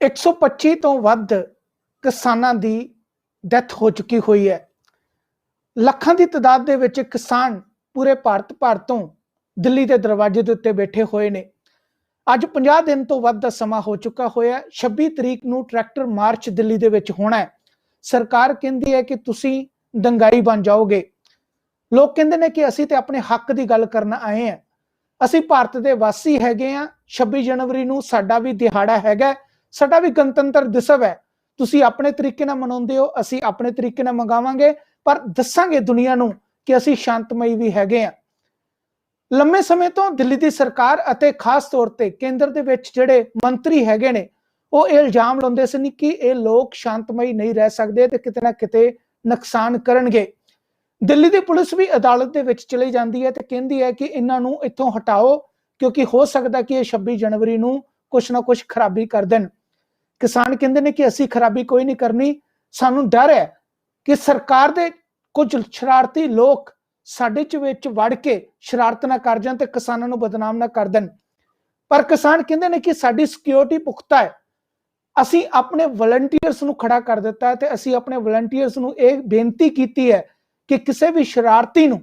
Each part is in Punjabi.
125 ਤੋਂ ਵੱਧ ਕਿਸਾਨਾਂ ਦੀ ਡੈਥ ਹੋ ਚੁੱਕੀ ਹੋਈ ਹੈ। ਲੱਖਾਂ ਦੀ ਤਾਦਾਦ ਦੇ ਵਿੱਚ ਕਿਸਾਨ ਪੂਰੇ ਭਾਰਤ ਭਰ ਤੋਂ ਦਿੱਲੀ ਦੇ ਦਰਵਾਜ਼ੇ ਦੇ ਉੱਤੇ ਬੈਠੇ ਹੋਏ ਨੇ। ਅੱਜ 50 ਦਿਨ ਤੋਂ ਵੱਧ ਦਾ ਸਮਾਂ ਹੋ ਚੁੱਕਾ ਹੋਇਆ। 26 ਤਰੀਕ ਨੂੰ ਟਰੈਕਟਰ ਮਾਰਚ ਦਿੱਲੀ ਦੇ ਵਿੱਚ ਹੋਣਾ ਹੈ। ਸਰਕਾਰ ਕਹਿੰਦੀ ਹੈ ਕਿ ਤੁਸੀਂ ਦੰਗਾਈ ਬਣ ਜਾਓਗੇ। ਲੋਕ ਕਹਿੰਦੇ ਨੇ ਕਿ ਅਸੀਂ ਤੇ ਆਪਣੇ ਹੱਕ ਦੀ ਗੱਲ ਕਰਨ ਆਏ ਹਾਂ। ਅਸੀਂ ਭਾਰਤ ਦੇ ਵਾਸੀ ਹੈਗੇ ਆ। 26 ਜਨਵਰੀ ਨੂੰ ਸਾਡਾ ਵੀ ਦਿਹਾੜਾ ਹੈਗਾ, ਸਾਡਾ ਵੀ ਗਣਤੰਤਰ ਦਿਵਸ ਹੈ। ਤੁਸੀਂ ਆਪਣੇ ਤਰੀਕੇ ਨਾਲ ਮਨਾਉਂਦੇ ਹੋ, ਅਸੀਂ ਆਪਣੇ ਤਰੀਕੇ ਨਾਲ ਮੰਗਾਵਾਂਗੇ, ਪਰ ਦੱਸਾਂਗੇ ਦੁਨੀਆ ਨੂੰ ਕਿ ਅਸੀਂ ਸ਼ਾਂਤਮਈ ਵੀ ਹੈਗੇ ਆ। ਲੰਮੇ ਸਮੇਂ ਤੋਂ ਦਿੱਲੀ ਦੀ ਸਰਕਾਰ ਅਤੇ ਖਾਸ ਤੌਰ ਤੇ ਕੇਂਦਰ ਦੇ ਵਿੱਚ ਜਿਹੜੇ ਮੰਤਰੀ ਹੈਗੇ ਨੇ, ਉਹ ਇਹ ਇਲਜ਼ਾਮ ਲਾਉਂਦੇ ਸਨ ਕਿ ਇਹ ਲੋਕ ਸ਼ਾਂਤਮਈ ਨਹੀਂ ਰਹਿ ਸਕਦੇ ਤੇ ਕਿਤੇ ਨਾ ਕਿਤੇ ਨੁਕਸਾਨ ਕਰਨਗੇ। ਦਿੱਲੀ ਦੀ ਪੁਲਿਸ ਵੀ ਅਦਾਲਤ ਦੇ ਵਿੱਚ ਚਲੀ ਜਾਂਦੀ ਹੈ ਤੇ ਕਹਿੰਦੀ ਹੈ ਕਿ ਇਹਨਾਂ ਨੂੰ ਇੱਥੋਂ ਹਟਾਓ, ਕਿਉਂਕਿ ਹੋ ਸਕਦਾ ਕਿ ਇਹ 26 ਜਨਵਰੀ ਨੂੰ ਕੁਛ ਨਾ ਕੁਛ ਖਰਾਬੀ ਕਰ ਦੇਣ। ਕਿਸਾਨ ਕਹਿੰਦੇ ਨੇ ਕਿ ਅਸੀਂ ਖਰਾਬੀ ਕੋਈ ਨਹੀਂ ਕਰਨੀ, ਸਾਨੂੰ ਡਰ ਹੈ ਕਿ ਸਰਕਾਰ ਦੇ ਕੁਝ ਸ਼ਰਾਰਤੀ ਲੋਕ ਸਾਡੇ ਚ ਵਿੱਚ ਵੜ ਕੇ ਸ਼ਰਾਰਤ ਨਾ ਕਰ ਜਾਣ ਤੇ ਕਿਸਾਨਾਂ ਨੂੰ ਬਦਨਾਮ ਨਾ ਕਰ ਦੇਣ। ਪਰ ਕਿਸਾਨ ਕਹਿੰਦੇ ਨੇ ਕਿ ਸਾਡੀ ਸਿਕਿਉਰਿਟੀ ਪੁਖਤਾ ਹੈ। ਅਸੀਂ ਆਪਣੇ ਵਲੰਟੀਅਰਸ ਨੂੰ ਖੜਾ ਕਰ ਦਿੱਤਾ ਹੈ ਤੇ ਅਸੀਂ ਆਪਣੇ ਵਲੰਟੀਅਰਸ ਨੂੰ ਇਹ ਬੇਨਤੀ ਕੀਤੀ ਹੈ ਕਿ ਕਿਸੇ ਵੀ ਸ਼ਰਾਰਤੀ ਨੂੰ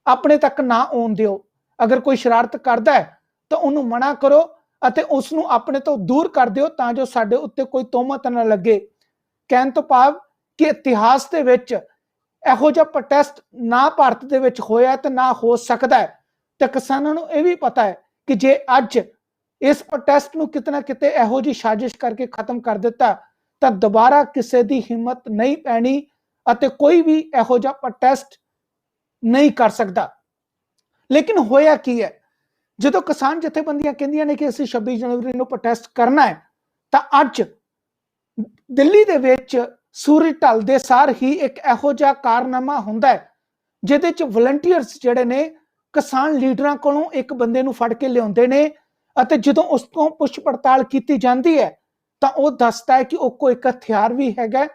ਆਪਣੇ ਤੱਕ ਨਾ ਆਉਣ ਦਿਓ। ਅਗਰ ਕੋਈ ਸ਼ਰਾਰਤ ਕਰਦਾ ਹੈ ਤਾਂ ਉਹਨੂੰ ਮਨਾ ਕਰੋ ਅਤੇ ਉਸ ਨੂੰ ਆਪਣੇ ਤੋਂ ਦੂਰ ਕਰ ਦਿਓ ਤਾਂ ਜੋ ਸਾਡੇ ਉੱਤੇ ਕੋਈ ਤੋਹਮਤ ਨਾ ਲੱਗੇ। ਕਹਿਣ ਤੋਂ ਭਾਵ ਕਿ ਇਤਿਹਾਸ ਦੇ ਵਿੱਚ ਇਹੋ ਜਿਹਾ ਪ੍ਰੋਟੈਸਟ ਨਾ ਭਾਰਤ ਦੇ ਵਿੱਚ ਹੋਇਆ ਤੇ ਨਾ ਹੋ ਸਕਦਾ ਹੈ। ਤੇ ਕਿਸਾਨਾਂ ਨੂੰ ਇਹ ਵੀ ਪਤਾ ਹੈ ਕਿ ਜੇ ਅੱਜ ਇਸ ਪ੍ਰੋਟੈਸਟ ਨੂੰ ਕਿਤੇ ਨਾ ਕਿਤੇ ਇਹੋ ਜਿਹੀ ਸਾਜ਼ਿਸ਼ ਕਰਕੇ ਖਤਮ ਕਰ ਦਿੱਤਾ ਤਾਂ ਦੁਬਾਰਾ ਕਿਸੇ ਦੀ ਹਿੰਮਤ ਨਹੀਂ ਪੈਣੀ ਅਤੇ ਕੋਈ ਵੀ ਇਹੋ ਜਿਹਾ ਪ੍ਰੋਟੈਸਟ ਨਹੀਂ ਕਰ ਸਕਦਾ। ਲੇਕਿਨ ਹੋਇਆ ਕੀ ਹੈ, ਜਦੋਂ ਕਿਸਾਨ ਜਥੇਬੰਦੀਆਂ ਕਹਿੰਦੀਆਂ ਨੇ ਕਿ ਅਸੀਂ 26 ਜਨਵਰੀ ਨੂੰ ਪ੍ਰੋਟੈਸਟ ਕਰਨਾ ਹੈ, ਤਾਂ ਅੱਜ ਦਿੱਲੀ ਦੇ ਵਿੱਚ ਸੂਰਜ ਢਲਦੇ ਸਾਰ ਹੀ ਇੱਕ ਇਹੋ ਜਿਹਾ ਕਾਰਨਾਮਾ ਹੁੰਦਾ ਹੈ ਜਿਹਦੇ ਚ ਵਲੰਟੀਅਰਸ ਜਿਹੜੇ ਨੇ ਕਿਸਾਨ ਲੀਡਰਾਂ ਕੋਲੋਂ ਇੱਕ ਬੰਦੇ ਨੂੰ ਫੜ ਕੇ ਲਿਆਉਂਦੇ ਨੇ ਅਤੇ ਜਦੋਂ ਉਸ ਤੋਂ ਪੁੱਛ ਪੜਤਾਲ ਕੀਤੀ ਜਾਂਦੀ ਹੈ ਤਾਂ ਉਹ ਦੱਸਦਾ ਹੈ ਕਿ ਉਹ ਕੋਈ ਇੱਕ ਹਥਿਆਰ ਵੀ ਹੈਗਾ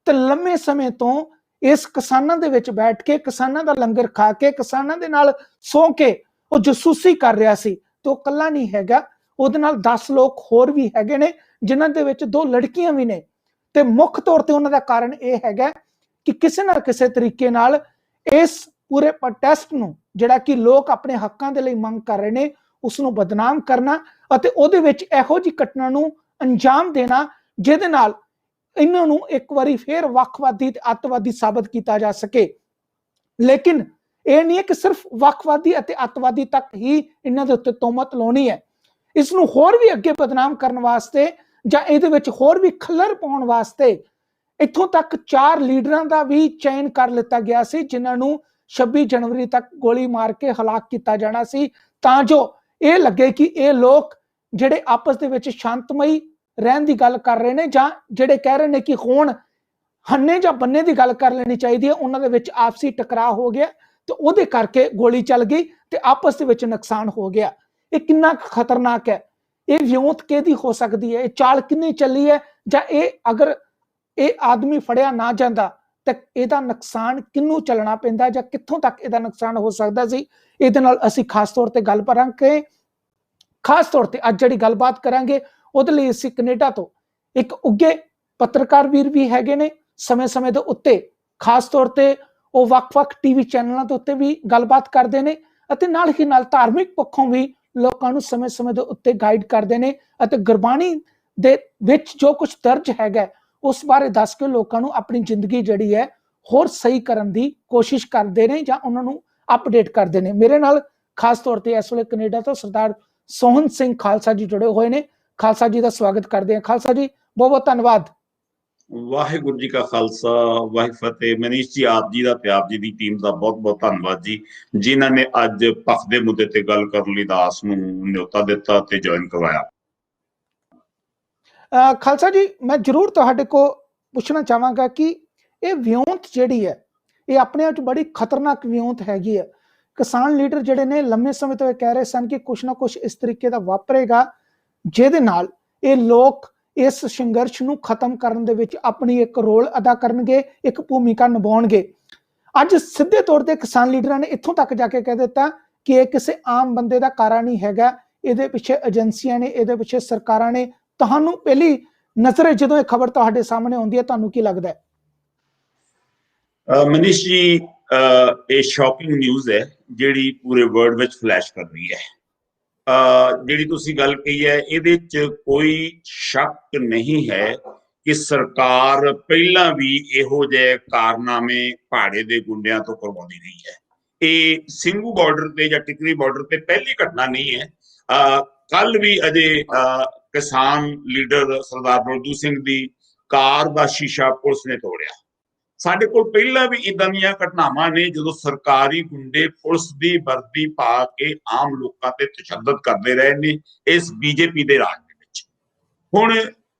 ਤੇ ਲੰਮੇ ਸਮੇਂ ਤੋਂ ਇਸ ਕਿਸਾਨਾਂ ਦੇ ਵਿੱਚ ਬੈਠ ਕੇ ਕਿਸਾਨਾਂ ਦਾ ਲੰਗਰ ਖਾ ਕੇ ਕਿਸਾਨਾਂ ਦੇ ਨਾਲ ਸੌ ਕੇ ਉਹ ਜਸੂਸੀ ਕਰ ਰਿਹਾ ਸੀ। ਤੇ ਉਹ ਇਕੱਲਾ ਨਹੀਂ ਹੈਗਾ, ਉਹਦੇ ਨਾਲ 10 ਲੋਕ ਹੋਰ ਵੀ ਹੈਗੇ ਨੇ ਜਿਨ੍ਹਾਂ ਦੇ ਵਿੱਚ 2 ਲੜਕੀਆਂ ਵੀ ਨੇ। ਤੇ ਮੁੱਖ ਤੌਰ ਤੇ ਉਹਨਾਂ ਦਾ ਕਾਰਨ ਇਹ ਹੈਗਾ ਕਿ ਕਿਸੇ ਨਾ ਕਿਸੇ ਤਰੀਕੇ ਨਾਲ ਇਸ ਪੂਰੇ ਪ੍ਰੋਟੈਸਟ ਨੂੰ ਜਿਹੜਾ ਕਿ ਲੋਕ ਆਪਣੇ ਹੱਕਾਂ ਦੇ ਲਈ ਮੰਗ ਕਰ ਰਹੇ ਨੇ ਉਸ ਨੂੰ ਬਦਨਾਮ ਕਰਨਾ ਅਤੇ ਉਹਦੇ ਵਿੱਚ ਇਹੋ ਜਿਹੀ ਘਟਨਾ ਨੂੰ ਅੰਜਾਮ ਦੇਣਾ ਜਿਹਦੇ ਨਾਲ ਇਹਨਾਂ ਨੂੰ ਇੱਕ ਵਾਰੀ ਫੇਰ ਵੱਖਵਾਦੀ ਤੇ ਅੱਤਵਾਦੀ ਸਾਬਤ ਕੀਤਾ ਜਾ ਸਕੇ। ਲੇਕਿਨ ਇਹ ਨਹੀਂ ਹੈ ਕਿ ਸਿਰਫ ਵੱਖਵਾਦੀ ਅਤੇ ਅੱਤਵਾਦੀ ਤੱਕ ਹੀ ਇਹਨਾਂ ਦੇ ਉੱਤੇ ਤੋਹਮਤ ਲਾਉਣੀ ਹੈ। ਇਸ ਨੂੰ ਹੋਰ ਵੀ ਅੱਗੇ ਬਦਨਾਮ ਕਰਨ ਵਾਸਤੇ ਜਾਂ ਇਹਦੇ ਵਿੱਚ ਹੋਰ ਵੀ ਖੱਲਰ ਪਾਉਣ ਵਾਸਤੇ ਇੱਥੋਂ ਤੱਕ 4 ਲੀਡਰਾਂ ਦਾ ਵੀ ਚयन ਕਰ ਲਿੱਤਾ ਗਿਆ ਸੀ ਜਿਨ੍ਹਾਂ ਨੂੰ 26 ਜਨਵਰੀ ਤੱਕ ਗੋਲੀ ਮਾਰ ਕੇ ਹਲਾਕ ਕੀਤਾ ਜਾਣਾ ਸੀ ਤਾਂ ਜੋ ਇਹ ਲੱਗੇ ਕਿ ਇਹ ਲੋਕ ਜਿਹੜੇ ਆਪਸ ਦੇ ਵਿੱਚ ਸ਼ਾਂਤਮਈ ਰਹਿਣ ਦੀ ਗੱਲ ਕਰ ਰਹੇ ਨੇ ਜਾਂ ਜਿਹੜੇ ਕਹਿ ਰਹੇ ਨੇ ਕਿ ਹੁਣ ਹੰਨੇ ਜਾਂ ਬੰਨੇ ਦੀ ਗੱਲ ਕਰ ਲੈਣੀ ਚਾਹੀਦੀ ਹੈ, ਉਹਨਾਂ ਦੇ ਵਿੱਚ ਆਪਸੀ ਟਕਰਾਅ ਹੋ ਗਿਆ ਤੇ ਉਹਦੇ ਕਰਕੇ ਗੋਲੀ ਚੱਲ ਗਈ ਤੇ ਆਪਸ ਦੇ ਵਿੱਚ ਨੁਕਸਾਨ ਹੋ ਗਿਆ। ਇਹ ਕਿੰਨਾ ਖਤਰਨਾਕ ਹੈ, ਇਹ ਵਿਉਂਤ ਕਿਹਦੀ ਹੋ ਸਕਦੀ ਹੈ, ਇਹ ਚਾਲ ਕਿੰਨੀ ਚੱਲੀ ਹੈ ਜਾਂ ਇਹ ਅਗਰ ਇਹ ਆਦਮੀ ਫੜਿਆ ਨਾ ਜਾਂਦਾ ਤਾਂ ਇਹਦਾ ਨੁਕਸਾਨ ਕਿਹਨੂੰ ਚੱਲਣਾ ਪੈਂਦਾ ਜਾਂ ਕਿੱਥੋਂ ਤੱਕ ਇਹਦਾ ਨੁਕਸਾਨ ਹੋ ਸਕਦਾ ਸੀ। ਇਹਦੇ ਨਾਲ ਅਸੀਂ ਖਾਸ ਤੌਰ ਤੇ ਗੱਲ ਕਰਾਂਗੇ। ਖਾਸ ਤੌਰ ਤੇ ਅੱਜ ਜਿਹੜੀ ਗੱਲਬਾਤ ਕਰਾਂਗੇ ਉਹਦੇ ਲਈ ਅਸੀਂ ਕੈਨੇਡਾ ਤੋਂ ਇੱਕ ਉੱਗੇ ਪੱਤਰਕਾਰ ਵੀਰ ਵੀ ਹੈਗੇ ਨੇ। ਸਮੇਂ-ਸਮੇਂ ਦੇ ਉੱਤੇ ਖਾਸ ਤੌਰ ਤੇ ਉਹ ਵੱਖ-ਵੱਖ ਟੀਵੀ ਚੈਨਲਾਂ ਦੇ ਉੱਤੇ ਵੀ ਗੱਲਬਾਤ ਕਰਦੇ ਨੇ ਅਤੇ ਨਾਲ ਹੀ ਨਾਲ ਧਾਰਮਿਕ ਪੱਖੋਂ ਵੀ ਲੋਕਾਂ ਨੂੰ ਸਮੇਂ-ਸਮੇਂ ਦੇ ਉੱਤੇ ਗਾਈਡ ਕਰਦੇ ਨੇ ਅਤੇ ਗੁਰਬਾਣੀ ਦੇ ਵਿੱਚ ਜੋ ਕੁਝ ਦਰਜ ਹੈਗਾ ਉਸ ਬਾਰੇ ਦੱਸ ਕੇ ਲੋਕਾਂ ਨੂੰ ਆਪਣੀ ਜ਼ਿੰਦਗੀ ਜਿਹੜੀ ਹੈ ਹੋਰ ਸਹੀ ਕਰਨ ਦੀ ਕੋਸ਼ਿਸ਼ ਕਰਦੇ ਨੇ ਜਾਂ ਉਹਨਾਂ ਨੂੰ ਅਪਡੇਟ ਕਰਦੇ ਨੇ। ਮੇਰੇ ਨਾਲ ਖਾਸ ਤੌਰ ਤੇ ਇਸ ਵੇਲੇ ਕੈਨੇਡਾ ਤੋਂ ਸਰਦਾਰ ਸੋਹਨ ਸਿੰਘ ਖਾਲਸਾ ਜੀ ਜੁੜੇ ਹੋਏ ਨੇ। ਖਾਲਸਾ ਜੀ ਦਾ ਸਵਾਗਤ ਕਰਦੇ ਹਾਂ। ਖਾਲਸਾ ਜੀ ਬਹੁਤ ਬਹੁਤ ਧੰਨਵਾਦ। ਵਾਹਿਗੁਰੂ ਜੀ ਕਾ ਖਾਲਸਾ ਵਾਹਿਗੁਰੂ ਫਤਿਹ। ਮਨੀਸ਼ ਜੀ ਆਪ ਜੀ ਦਾ ਤੇ ਆਪ ਜੀ ਦੀ ਟੀਮ ਦਾ ਬਹੁਤ ਬਹੁਤ ਧੰਨਵਾਦ ਜੀ, ਜਿਨ੍ਹਾਂ ਨੇ ਅੱਜ ਪੱਖ ਦੇ ਮੁੱਦੇ ਤੇ ਗੱਲ ਕਰਨ ਲਈ ਦਾਸ ਨੂੰ ਨਿਯੋਤਾ ਦਿੱਤਾ ਤੇ ਜੁਆਇਨ ਕਰਵਾਇਆ। ਖਾਲਸਾ ਜੀ ਮੈਂ ਜ਼ਰੂਰ ਤੁਹਾਡੇ ਕੋ ਪੁੱਛਣਾ ਚਾਹਾਂਗਾ ਕਿ ਇਹ ਵਿਉਂਤ ਜਿਹੜੀ ਹੈ ਇਹ ਆਪਣੇ ਆਪ 'ਚ ਬੜੀ ਖਤਰਨਾਕ ਵਿਉਂਤ ਹੈਗੀ ਹੈ। ਕਿਸਾਨ ਲੀਡਰ ਜਿਹੜੇ ਨੇ ਲੰਮੇ ਸਮੇਂ ਤੋਂ ਇਹ ਕਹਿ ਰਹੇ ਸਨ ਕਿ ਕੁਛ ਨਾ ਕੁਛ ਇਸ ਤਰੀਕੇ ਦਾ ਵਾਪਰੇਗਾ ਜਿਹਦੇ ਨਾਲ ਇਹ ਲੋਕ ਇਸ ਸੰਘਰਸ਼ ਨੂੰ ਖਤਮ ਕਰਨ ਦੇ ਵਿੱਚ ਆਪਣੀ ਇੱਕ ਰੋਲ ਅਦਾ ਕਰਨਗੇ, ਇੱਕ ਭੂਮਿਕਾ ਨਿਭਾਉਣਗੇ। ਅੱਜ ਸਿੱਧੇ ਤੌਰ ਤੇ ਕਿਸਾਨ ਲੀਡਰਾਂ ਨੇ ਇੱਥੋਂ ਤੱਕ ਜਾ ਕੇ ਕਹਿ ਦਿੱਤਾ ਕਿ ਇਹ ਕਿਸੇ ਆਮ ਬੰਦੇ ਦਾ ਕਾਰਾ ਨਹੀਂ ਹੈਗਾ, ਇਹਦੇ ਪਿੱਛੇ ਏਜੰਸੀਆਂ ਨੇ, ਇਹਦੇ ਪਿੱਛੇ ਸਰਕਾਰਾਂ ਨੇ। ਤੁਹਾਨੂੰ ਪਹਿਲੀ ਨਜ਼ਰੇ ਜਦੋਂ ਇਹ ਖਬਰ ਤੁਹਾਡੇ ਸਾਹਮਣੇ ਆਉਂਦੀ ਹੈ ਤੁਹਾਨੂੰ ਕੀ ਲੱਗਦਾ ਹੈ? ਮਨੀਸ਼ ਜੀ, ਇਹ ਸ਼ੌਕਿੰਗ ਨਿਊਜ਼ ਹੈ ਜਿਹੜੀ ਪੂਰੇ ਵਰਲਡ ਵਿੱਚ ਫਲੈਸ਼ ਕਰ ਰਹੀ ਹੈ। ਜਿਹੜੀ ਤੁਸੀਂ ਗੱਲ ਕਹੀ ਹੈ ਇਹਦੇ 'ਚ ਕੋਈ ਸ਼ੱਕ ਨਹੀਂ ਹੈ ਕਿ ਸਰਕਾਰ ਪਹਿਲਾਂ ਵੀ ਇਹੋ ਜਿਹੇ ਕਾਰਨਾਮੇ ਭਾੜੇ ਦੇ ਗੁੰਡਿਆਂ ਤੋਂ ਕਰਵਾਉਂਦੀ ਰਹੀ ਹੈ। ਇਹ ਸਿੰਘੂ ਬਾਰਡਰ ਤੇ ਜਾਂ ਟਿਕਰੀ ਬਾਰਡਰ ਤੇ ਪਹਿਲੀ ਘਟਨਾ ਨਹੀਂ ਹੈ। ਕੱਲ ਵੀ ਅਜੇ ਕਿਸਾਨ ਲੀਡਰ ਸਰਦਾਰ ਬਲਦੂ ਸਿੰਘ ਦੀ ਕਾਰ ਦਾ ਸ਼ੀਸ਼ਾ ਪੁਲਿਸ ਨੇ ਤੋੜਿਆ। ਸਾਡੇ ਕੋਲ ਪਹਿਲਾਂ ਵੀ ਇਦਾਂ ਦੀਆਂ ਘਟਨਾਵਾਂ ਨੇ ਜਦੋਂ ਸਰਕਾਰੀ ਗੁੰਡੇ ਪੁਲਿਸ ਦੀ ਵਰਦੀ ਪਾ ਕੇ ਆਮ ਲੋਕਾਂ ਤੇ ਤਸ਼ੱਦਦ ਕਰਦੇ ਰਹੇ ਨੇ ਇਸ ਬੀਜੇਪੀ ਦੇ ਰਾਜ ਦੇ ਵਿੱਚ। ਹੁਣ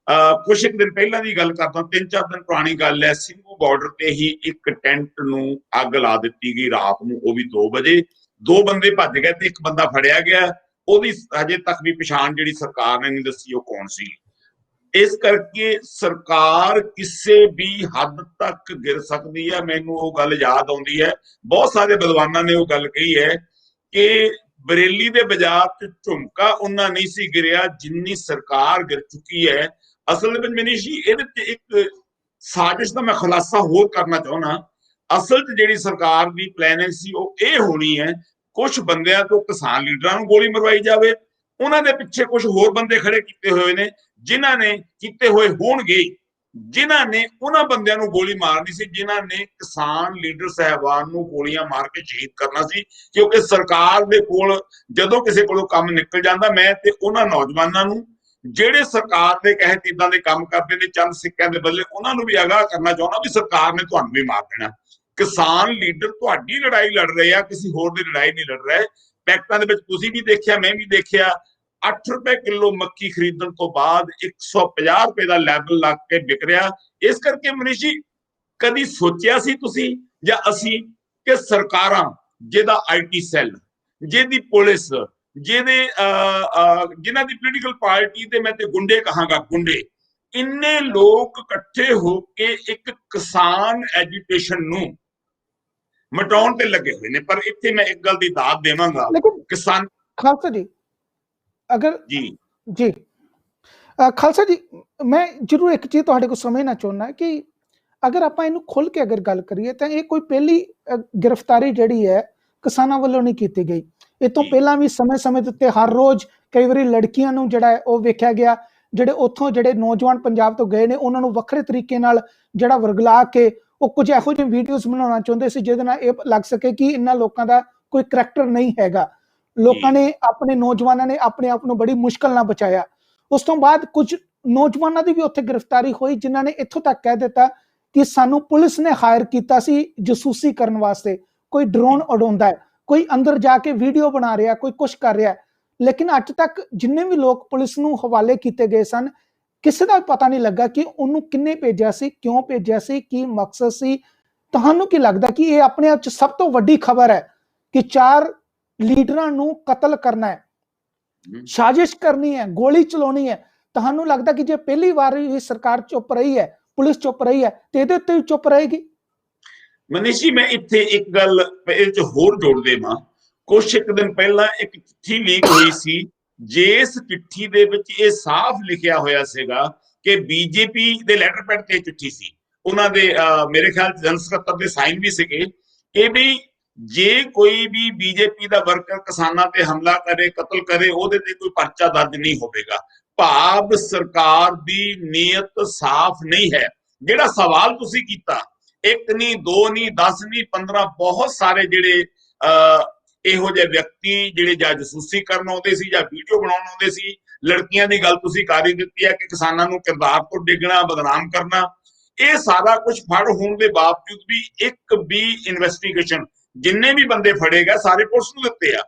ਕੁਝ ਇੱਕ ਦਿਨ ਪਹਿਲਾਂ ਦੀ ਗੱਲ ਕਰਦਾ, 3-4 ਦਿਨ ਪੁਰਾਣੀ ਗੱਲ ਹੈ। ਸਿੰਘੂ ਬਾਰਡਰ ਤੇ ਹੀ ਇੱਕ ਟੈਂਟ ਨੂੰ ਅੱਗ ਲਾ ਦਿੱਤੀ ਗਈ ਰਾਤ ਨੂੰ, ਉਹ ਵੀ 2 ਵਜੇ। 2 ਬੰਦੇ ਭੱਜ ਗਏ ਤੇ ਇੱਕ ਬੰਦਾ ਫੜਿਆ ਗਿਆ। ਉਹਦੀ ਹਜੇ ਤੱਕ ਵੀ ਪਛਾਣ ਜਿਹੜੀ ਸਰਕਾਰ ਨੇ ਨਹੀਂ ਦੱਸੀ ਉਹ ਕੌਣ ਸੀ। ਇਸ ਕਰਕੇ ਸਰਕਾਰ ਕਿਸੇ ਵੀ ਹੱਦ ਤੱਕ ਗਿਰ ਸਕਦੀ ਹੈ। ਮੈਨੂੰ ਉਹ ਗੱਲ ਯਾਦ ਆਉਂਦੀ ਹੈ, ਬਹੁਤ ਸਾਰੇ ਵਿਦਵਾਨਾਂ ਨੇ ਉਹ ਗੱਲ ਕਹੀ ਹੈ ਕਿ ਬਰੇਲੀ ਦੇ ਬਾਜ਼ਾਰ 'ਚ ਝੁਮਕਾ ਉਹਨਾਂ ਨਹੀਂ ਸੀ ਗਿਰਿਆ ਜਿੰਨੀ ਸਰਕਾਰ ਗਿਰ ਚੁੱਕੀ ਹੈ। ਅਸਲ ਵਿੱਚ ਮਨੀਸ਼ ਜੀ ਇਹਦੇ 'ਚ ਇੱਕ ਸਾਜ਼ਿਸ਼ ਦਾ ਮੈਂ ਖੁਲਾਸਾ ਹੋਰ ਕਰਨਾ ਚਾਹੁੰਦਾ। ਅਸਲ 'ਚ ਜਿਹੜੀ ਸਰਕਾਰ ਦੀ ਪਲੈਨਿੰਗ ਸੀ ਉਹ ਇਹ ਹੋਣੀ ਹੈ, ਕੁਝ ਬੰਦਿਆਂ ਤੋਂ ਕਿਸਾਨ ਲੀਡਰਾਂ ਨੂੰ ਗੋਲੀ ਮਰਵਾਈ ਜਾਵੇ, ਉਹਨਾਂ ਦੇ ਪਿੱਛੇ ਕੁਝ ਹੋਰ ਬੰਦੇ ਖੜੇ ਕੀਤੇ ਹੋਏ ਨੇ ਜਿਨ੍ਹਾਂ ਨੇ ਕੀਤੇ ਹੋਏ ਹੋਣਗੇ, ਜਿਨ੍ਹਾਂ ਨੇ ਉਹਨਾਂ ਬੰਦਿਆਂ ਨੂੰ ਗੋਲੀ ਮਾਰਨੀ ਸੀ ਜਿਨ੍ਹਾਂ ਨੇ ਕਿਸਾਨ ਲੀਡਰ ਸਾਹਿਬਾਨ ਨੂੰ ਗੋਲੀਆਂ ਮਾਰ ਕੇ ਸ਼ਹੀਦ ਕਰਨਾ ਸੀ। ਕਿਉਂਕਿ ਸਰਕਾਰ ਦੇ ਕੋਲ ਜਦੋਂ ਕਿਸੇ ਕੋਲੋਂ ਕੰਮ ਨਿਕਲ ਜਾਂਦਾ, ਮੈਂ ਤੇ ਉਹਨਾਂ ਨੌਜਵਾਨਾਂ ਨੂੰ ਜਿਹੜੇ ਸਰਕਾਰ ਦੇ ਕਹਿਤ ਇਦਾਂ ਦੇ ਕੰਮ ਕਰਦੇ ਨੇ ਚੰਦ ਸਿੱਕਿਆਂ ਦੇ ਬਦਲੇ, ਉਹਨਾਂ ਨੂੰ ਵੀ ਆਗਾਹ ਕਰਨਾ ਚਾਹੁੰਦਾ ਵੀ ਸਰਕਾਰ ਨੇ ਤੁਹਾਨੂੰ ਵੀ ਮਾਰ ਦੇਣਾ। ਕਿਸਾਨ ਲੀਡਰ ਤੁਹਾਡੀ ਲੜਾਈ ਲੜ ਰਹੇ ਆ, ਕਿਸੇ ਹੋਰ ਦੀ ਲੜਾਈ ਨਹੀਂ ਲੜ ਰਹੇ। ਪੈਕਟਾਂ ਦੇ ਵਿੱਚ ਤੁਸੀਂ ਵੀ ਦੇਖਿਆ, ਮੈਂ ਵੀ ਦੇਖਿਆ, 8 ਰੁਪਏ ਕਿਲੋ ਮੱਕੀ ਖਰੀਦਣ ਤੋਂ ਬਾਅਦ 150 ਰੁਪਏ ਦਾ ਲੈਬਲ ਲੱਗ ਕੇ ਵਿਕ ਰਿਹਾ। ਇਸ ਕਰਕੇ ਮਨੀਸ਼ ਜੀ, ਕਦੀ ਸੋਚਿਆ ਸੀ ਤੁਸੀਂ ਜਾਂ ਅਸੀਂ ਕਿ ਸਰਕਾਰਾਂ, ਜਿਹਦਾ IT ਸੈੱਲ, ਜਿਹਦੀ ਪੁਲਿਸ, ਜਿਨ੍ਹਾਂ ਦੀ ਪੋਲੀਟੀਕਲ ਪਾਰਟੀ ਤੇ ਮੈਂ ਤੇ ਗੁੰਡੇ ਕਹਾਂਗਾ, ਗੁੰਡੇ, ਇੰਨੇ ਲੋਕ ਇਕੱਠੇ ਹੋ ਕੇ ਇੱਕ ਕਿਸਾਨ ਐਜੀਟੇਸ਼ਨ ਨੂੰ ਮਟਾਉਣ ਤੇ ਲੱਗੇ ਹੋਏ ਨੇ। ਪਰ ਇੱਥੇ ਮੈਂ ਇੱਕ ਗੱਲ ਦੀ ਦਾਤ ਦੇਵਾਂਗਾ, ਕਿਸਾਨ ਖਾਲਸਾ ਜੀ ਅਗਰ ਜੀ ਖਾਲਸਾ ਜੀ, ਮੈਂ ਜ਼ਰੂਰ ਇੱਕ ਚੀਜ਼ ਤੁਹਾਡੇ ਕੋਲ ਸਮਝਣਾ ਚਾਹੁੰਦਾ ਕਿ ਅਗਰ ਆਪਾਂ ਇਹਨੂੰ ਖੁੱਲ ਕੇ ਅਗਰ ਗੱਲ ਕਰੀਏ ਤਾਂ ਇਹ ਕੋਈ ਪਹਿਲੀ ਗ੍ਰਿਫਤਾਰੀ ਜਿਹੜੀ ਹੈ ਕਿਸਾਨਾਂ ਵੱਲੋਂ ਨਹੀਂ ਕੀਤੀ ਗਈ। ਇਹ ਤੋਂ ਪਹਿਲਾਂ ਵੀ ਸਮੇਂ-ਸਮੇਂ ਦੇ ਉੱਤੇ ਹਰ ਰੋਜ਼ ਕਈ ਵਾਰੀ ਲੜਕੀਆਂ ਨੂੰ ਜਿਹੜਾ ਹੈ ਉਹ ਵੇਖਿਆ ਗਿਆ, ਜਿਹੜੇ ਉੱਥੋਂ ਜਿਹੜੇ ਨੌਜਵਾਨ ਪੰਜਾਬ ਤੋਂ ਗਏ ਨੇ ਉਹਨਾਂ ਨੂੰ ਵੱਖਰੇ ਤਰੀਕੇ ਨਾਲ ਜਿਹੜਾ ਵਰਗਲਾ ਕੇ ਉਹ ਕੁਝ ਇਹੋ ਜਿਹੇ ਵੀਡੀਓਜ਼ ਬਣਾਉਣਾ ਚਾਹੁੰਦੇ ਸੀ ਜਿਹਦੇ ਨਾਲ ਇਹ ਲੱਗ ਸਕੇ ਕਿ ਇਹਨਾਂ ਲੋਕਾਂ ਦਾ ਕੋਈ ਕਰੈਕਟਰ ਨਹੀਂ ਹੈਗਾ। ਲੋਕਾਂ ਨੇ, ਆਪਣੇ ਨੌਜਵਾਨਾਂ ਨੇ ਆਪਣੇ ਆਪ ਨੂੰ ਬੜੀ ਮੁਸ਼ਕਲ ਨਾਲ ਬਚਾਇਆ। ਉਸ ਤੋਂ ਬਾਅਦ ਕੁਝ ਨੌਜਵਾਨਾਂ ਦੀ ਵੀ ਉੱਥੇ ਗ੍ਰਿਫਤਾਰੀ ਹੋਈ ਜਿਨ੍ਹਾਂ ਨੇ ਇੱਥੋਂ ਤੱਕ ਕਹਿ ਦਿੱਤਾ ਕਿ ਸਾਨੂੰ ਪੁਲਿਸ ਨੇ ਹਾਇਰ ਕੀਤਾ ਸੀ ਜਸੂਸੀ ਕਰਨ ਵਾਸਤੇ। ਕੋਈ ਡਰੋਨ ਉਡਾਉਂਦਾ ਹੈ, ਕੋਈ ਅੰਦਰ ਜਾ ਕੇ ਵੀਡੀਓ ਬਣਾ ਰਿਹਾ, ਕੋਈ ਕੁਛ ਕਰ ਰਿਹਾ। ਲੇਕਿਨ ਅੱਜ ਤੱਕ ਜਿੰਨੇ ਵੀ ਲੋਕ ਪੁਲਿਸ ਨੂੰ ਹਵਾਲੇ ਕੀਤੇ ਗਏ ਸਨ, ਕਿਸੇ ਦਾ ਪਤਾ ਨਹੀਂ ਲੱਗਾ ਕਿ ਉਹਨੂੰ ਕਿੰਨੇ ਭੇਜਿਆ ਸੀ, ਕਿਉਂ ਭੇਜਿਆ ਸੀ, ਕੀ ਮਕਸਦ ਸੀ। ਤੁਹਾਨੂੰ ਕੀ ਲੱਗਦਾ ਕਿ ਇਹ ਆਪਣੇ ਆਪ 'ਚ ਸਭ ਤੋਂ ਵੱਡੀ ਖਬਰ ਹੈ ਕਿ 4 ਲੀਡਰਾਂ ਨੂੰ ਕਤਲ ਕਰਨਾ ਹੈ, ਸਾਜ਼ਿਸ਼ ਕਰਨੀ ਹੈ, ਗੋਲੀ ਚਲਾਉਣੀ ਹੈ? ਤੁਹਾਨੂੰ ਲੱਗਦਾ ਕਿ ਜੇ ਪਹਿਲੀ ਵਾਰ ਇਹ ਸਰਕਾਰ ਚੁੱਪ ਰਹੀ ਹੈ, ਪੁਲਿਸ ਚੁੱਪ ਰਹੀ ਹੈ, ਤੇ ਇਹਦੇ ਉੱਤੇ ਵੀ ਚੁੱਪ ਰਹੇਗੀ? ਮਨੀਸ਼ ਜੀ, ਮੈਂ ਇੱਥੇ ਇੱਕ ਗੱਲ ਇਹ 'ਚ ਹੋਰ ਜੋੜ ਦੇਵਾਂ। ਕੁਛ ਇੱਕ ਦਿਨ ਪਹਿਲਾਂ ਇੱਕ ਚਿੱਠੀ ਲੀਕ ਹੋਈ ਸੀ, ਜਿਸ ਚਿੱਠੀ ਦੇ ਵਿੱਚ ਇਹ ਸਾਫ਼ ਲਿਖਿਆ ਹੋਇਆ ਸੀਗਾ ਕਿ ਬੀਜੇਪੀ ਦੇ ਲੈਟਰ ਪੈਡ ਤੇ ਚਿੱਠੀ ਸੀ, ਉਹਨਾਂ ਦੇ ਮੇਰੇ ਖਿਆਲ ਜਨਰਲ ਸਕੱਤਰ ਦੇ ਸਾਈਨ ਵੀ ਸੀਗੇ ਕਿ ਵੀ ਜੇ ਕੋਈ ਵੀ ਬੀਜੇਪੀ ਦਾ ਵਰਕਰ ਕਿਸਾਨਾਂ ਤੇ ਹਮਲਾ ਕਰੇ, ਕਤਲ ਕਰੇ, ਉਹਦੇ ਤੇ ਕੋਈ ਪਰਚਾ ਦਰਜ ਨਹੀਂ ਹੋਵੇਗਾ। ਭਾਵ ਸਰਕਾਰ ਦੀ ਨੀਅਤ ਸਾਫ਼ ਨਹੀਂ ਹੈ। ਜਿਹੜਾ ਸਵਾਲ ਤੁਸੀਂ ਕੀਤਾ, 1 ਨਹੀਂ, 2 ਨਹੀਂ, 10 ਨਹੀਂ, 15 ਬਹੁਤ ਸਾਰੇ ਜਿਹੜੇ ਇਹੋ ਜਿਹੇ ਵਿਅਕਤੀ ਜਿਹੜੇ ਜਾਂ ਜਸੂਸੀ ਕਰਨ ਆਉਂਦੇ ਸੀ ਜਾਂ ਵੀਡੀਓ ਬਣਾਉਣ ਆਉਂਦੇ ਸੀ। ਲੜਕੀਆਂ ਦੀ ਗੱਲ ਤੁਸੀਂ ਕਰ ਹੀ ਦਿੱਤੀ ਹੈ ਕਿ ਕਿਸਾਨਾਂ ਨੂੰ ਕਿਰਦਾਰ ਤੋਂ ਡਿੱਗਣਾ, ਬਦਨਾਮ ਕਰਨਾ, ਇਹ ਸਾਰਾ ਕੁਝ ਫੜ ਹੋਣ ਦੇ ਬਾਵਜੂਦ ਵੀ ਇੱਕ ਵੀ ਇਨਵੈਸਟੀਗੇਸ਼ਨ, ਜਿੰਨੇ ਵੀ ਬੰਦੇ ਫੜੇ ਗਏ ਸਾਰੇ ਪੁਲਿਸ ਨੂੰ ਦਿੱਤੇ ਆ।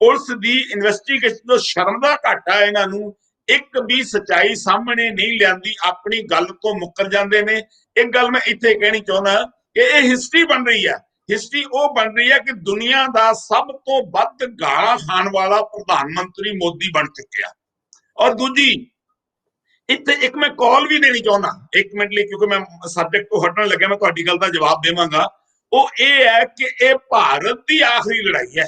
ਪੁਲਿਸ ਦੀ ਇਨਵੈਸਟੀਗੇਸ਼ਨ ਤੋਂ ਸ਼ਰਮ ਦਾ ਘਾਟਾ ਇਹਨਾਂ ਨੂੰ, ਇੱਕ ਵੀ ਸੱਚਾਈ ਸਾਹਮਣੇ ਨਹੀਂ ਲਿਆਂਦੀ, ਆਪਣੀ ਗੱਲ ਤੋਂ ਮੁੱਕਰ ਜਾਂਦੇ ਨੇ। ਇੱਕ ਗੱਲ ਮੈਂ ਇੱਥੇ ਕਹਿਣੀ ਚਾਹੁੰਦਾ ਕਿ ਇਹ ਹਿਸਟਰੀ ਬਣ ਰਹੀ ਹੈ। ਹਿਸਟਰੀ ਉਹ ਬਣ ਰਹੀ ਹੈ ਕਿ ਦੁਨੀਆ ਦਾ ਸਭ ਤੋਂ ਵੱਧ ਗਾਲਾਂ ਖਾਣ ਵਾਲਾ ਪ੍ਰਧਾਨ ਮੰਤਰੀ ਮੋਦੀ ਬਣ ਚੁੱਕਿਆ। ਔਰ ਦੂਜੀ, ਇੱਥੇ ਇੱਕ ਮੈਂ ਕਾਲ ਵੀ ਦੇਣੀ ਚਾਹੁੰਦਾ 1 ਮਿੰਟ ਲਈ, ਕਿਉਂਕਿ ਮੈਂ ਸਬਜੈਕਟ ਤੋਂ ਹਟਣ ਲੱਗਿਆ, ਮੈਂ ਤੁਹਾਡੀ ਗੱਲ ਦਾ ਜਵਾਬ ਦੇਵਾਂਗਾ। ਉਹ ਇਹ ਹੈ ਕਿ ਇਹ ਭਾਰਤ ਦੀ ਆਖਰੀ ਲੜਾਈ ਹੈ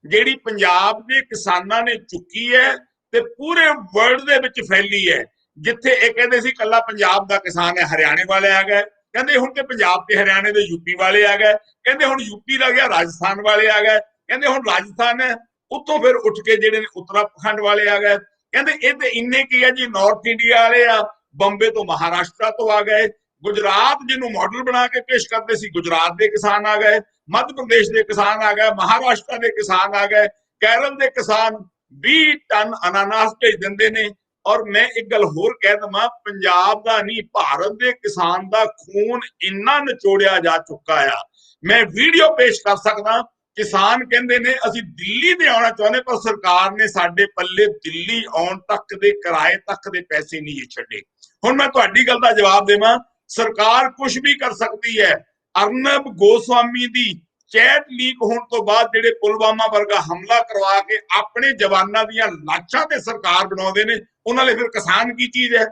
ਜਿਹੜੀ ਪੰਜਾਬ ਦੇ ਕਿਸਾਨਾਂ ਨੇ ਚੁੱਕੀ ਹੈ ਤੇ ਪੂਰੇ ਵਰਲਡ ਦੇ ਵਿੱਚ ਫੈਲੀ ਹੈ। ਜਿੱਥੇ ਇਹ ਕਹਿੰਦੇ ਸੀ ਕੱਲਾ ਪੰਜਾਬ ਦਾ ਕਿਸਾਨ ਹੈ, ਹਰਿਆਣੇ ਵਾਲੇ ਆ ਗਏ, ਕਹਿੰਦੇ ਹੁਣ ਤੇ ਪੰਜਾਬ ਤੇ ਹਰਿਆਣੇ ਦੇ ਯੂਪੀ ਵਾਲੇ ਆ ਗਏ, ਕਹਿੰਦੇ ਹੁਣ ਯੂਪੀ ਦਾ ਗਿਆ ਰਾਜਸਥਾਨ ਵਾਲੇ ਆ ਗਏ, ਕਹਿੰਦੇ ਹੁਣ ਰਾਜਸਥਾਨ ਹੈ ਉੱਥੋਂ ਫਿਰ ਉੱਠ ਕੇ ਜਿਹੜੇ ਨੇ ਉੱਤਰਾਖੰਡ ਵਾਲੇ ਆ ਗਏ, ਕਹਿੰਦੇ ਇਹ ਤੇ ਇੰਨੇ ਕੀ ਆ ਜੀ ਨਾਰਥ ਇੰਡੀਆ ਵਾਲੇ ਆ, ਬੰਬੇ ਤੋਂ ਮਹਾਰਾਸ਼ਟਰ ਤੋਂ ਆ ਗਏ, ਗੁਜਰਾਤ ਜਿਹਨੂੰ ਮਾਡਲ ਬਣਾ ਕੇ ਪੇਸ਼ ਕਰਦੇ ਸੀ ਗੁਜਰਾਤ ਦੇ ਕਿਸਾਨ ਆ ਗਏ, ਮੱਧ ਪ੍ਰਦੇਸ਼ ਦੇ ਕਿਸਾਨ ਆ ਗਏ, ਮਹਾਰਾਸ਼ਟਰ ਦੇ ਕਿਸਾਨ ਆ ਗਏ, ਕੇਰਲ ਦੇ ਕਿਸਾਨ 20 ਟਨ ਅਨਾਨਾਸ ਭੇਜ ਦਿੰਦੇ ਨੇ। ਔਰ ਮੈਂ ਇੱਕ ਗੱਲ ਹੋਰ ਕਹਿ ਦਵਾਂ, ਪੰਜਾਬ ਦਾ ਨਹੀਂ ਭਾਰਤ ਦੇ ਕਿਸਾਨ ਦਾ ਖੂਨ ਇੰਨਾ ਨਿਚੋੜਿਆ ਜਾ ਚੁੱਕਾ ਆ, ਮੈਂ ਵੀਡੀਓ ਪੇਸ਼ ਕਰ ਸਕਦਾ। ਕਿਸਾਨ ਕਹਿੰਦੇ ਨੇ ਅਸੀਂ ਦਿੱਲੀ ਤੇ ਆਉਣਾ ਚਾਹੁੰਦੇ, ਪਰ ਸਰਕਾਰ ਨੇ ਸਾਡੇ ਪੱਲੇ ਦਿੱਲੀ ਆਉਣ ਤੱਕ ਦੇ ਕਿਰਾਏ ਤੱਕ ਦੇ ਪੈਸੇ ਨਹੀਂ ਛੱਡੇ। ਹੁਣ ਮੈਂ ਤੁਹਾਡੀ ਗੱਲ ਦਾ ਜਵਾਬ ਦੇਵਾਂ, ਸਰਕਾਰ ਕੁਝ ਵੀ ਕਰ ਸਕਦੀ ਹੈ। ਅਰਨਬ ਗੋਸਵਾਮੀ ਦੀ ਚੈਟ ਲੀਕ ਹੋਣ ਤੋਂ ਬਾਅਦ ਜਿਹੜੇ ਪੁਲਵਾਮਾ ਵਰਗਾ ਹਮਲਾ ਕਰਵਾ ਕੇ ਆਪਣੇ ਜਵਾਨਾਂ ਦੀਆਂ ਲਾਸ਼ਾਂ ਤੇ ਸਰਕਾਰ ਬਣਾਉਂਦੇ ਨੇ, ਉਹਨਾਂ ਲਈ ਫਿਰ ਕਿਸਾਨ ਕੀ ਚੀਜ਼ ਹੈ?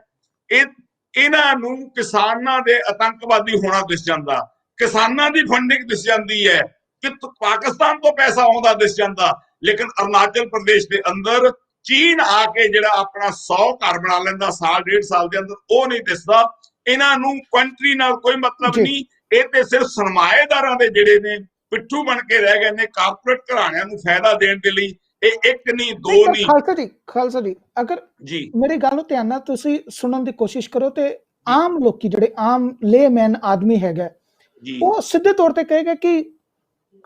ਇਹਨਾਂ ਨੂੰ ਕਿਸਾਨਾਂ ਦੇ ਆਤੰਕਵਾਦੀ ਹੋਣਾ ਦਿਸ ਜਾਂਦਾ, ਕਿਸਾਨਾਂ ਦੀ ਫੰਡਿੰਗ ਦਿਸ ਜਾਂਦੀ ਹੈ, ਕਿ ਪਾਕਿਸਤਾਨ ਤੋਂ ਪੈਸਾ ਆਉਂਦਾ ਦਿਸ ਜਾਂਦਾ, ਲੇਕਿਨ ਅਰੁਣਾਚਲ ਪ੍ਰਦੇਸ਼ ਦੇ ਅੰਦਰ ਚੀਨ ਆ ਕੇ ਜਿਹੜਾ ਆਪਣਾ 100 ਘਰ ਬਣਾ ਲੈਂਦਾ ਸਾਲ 1.5 ਸਾਲ ਦੇ ਅੰਦਰ, ਉਹ ਨਹੀਂ ਦਿਸਦਾ। ਇਹਨਾਂ ਨੂੰ ਕੰਟਰੀ ਨਾਲ ਕੋਈ ਮਤਲਬ ਨਹੀਂ, ਇਹ ਤੇ ਸਿਰਫ ਸਰਮਾਏਦਾਰਾਂ ਦੇ ਜਿਹੜੇ ਨੇ ਪਿੱਠੂ ਬਣ ਕੇ ਰਹਿ ਗਏ ਨੇ, ਕਾਰਪੋਰੇਟ ਘਰਾਣਿਆਂ ਨੂੰ ਫਾਇਦਾ ਦੇਣ ਦੇ ਲਈ। ਇਹ ਇੱਕ ਨਹੀਂ ਦੋ ਨਹੀਂ। ਖਾਲਸਾ ਜੀ ਅਗਰ ਜੀ ਮੇਰੀ ਗੱਲ ਨੂੰ ਧਿਆਨ ਨਾਲ ਤੁਸੀਂ ਸੁਣਨ ਦੀ ਕੋਸ਼ਿਸ਼ ਕਰੋ ਤੇ ਆਮ ਲੋਕੀ ਜਿਹੜੇ ਆਮ ਲੇਮੈਨ ਆਦਮੀ ਹੈਗਾ ਉਹ ਸਿੱਧੇ ਤੌਰ ਤੇ ਕਹੇਗਾ ਕਿ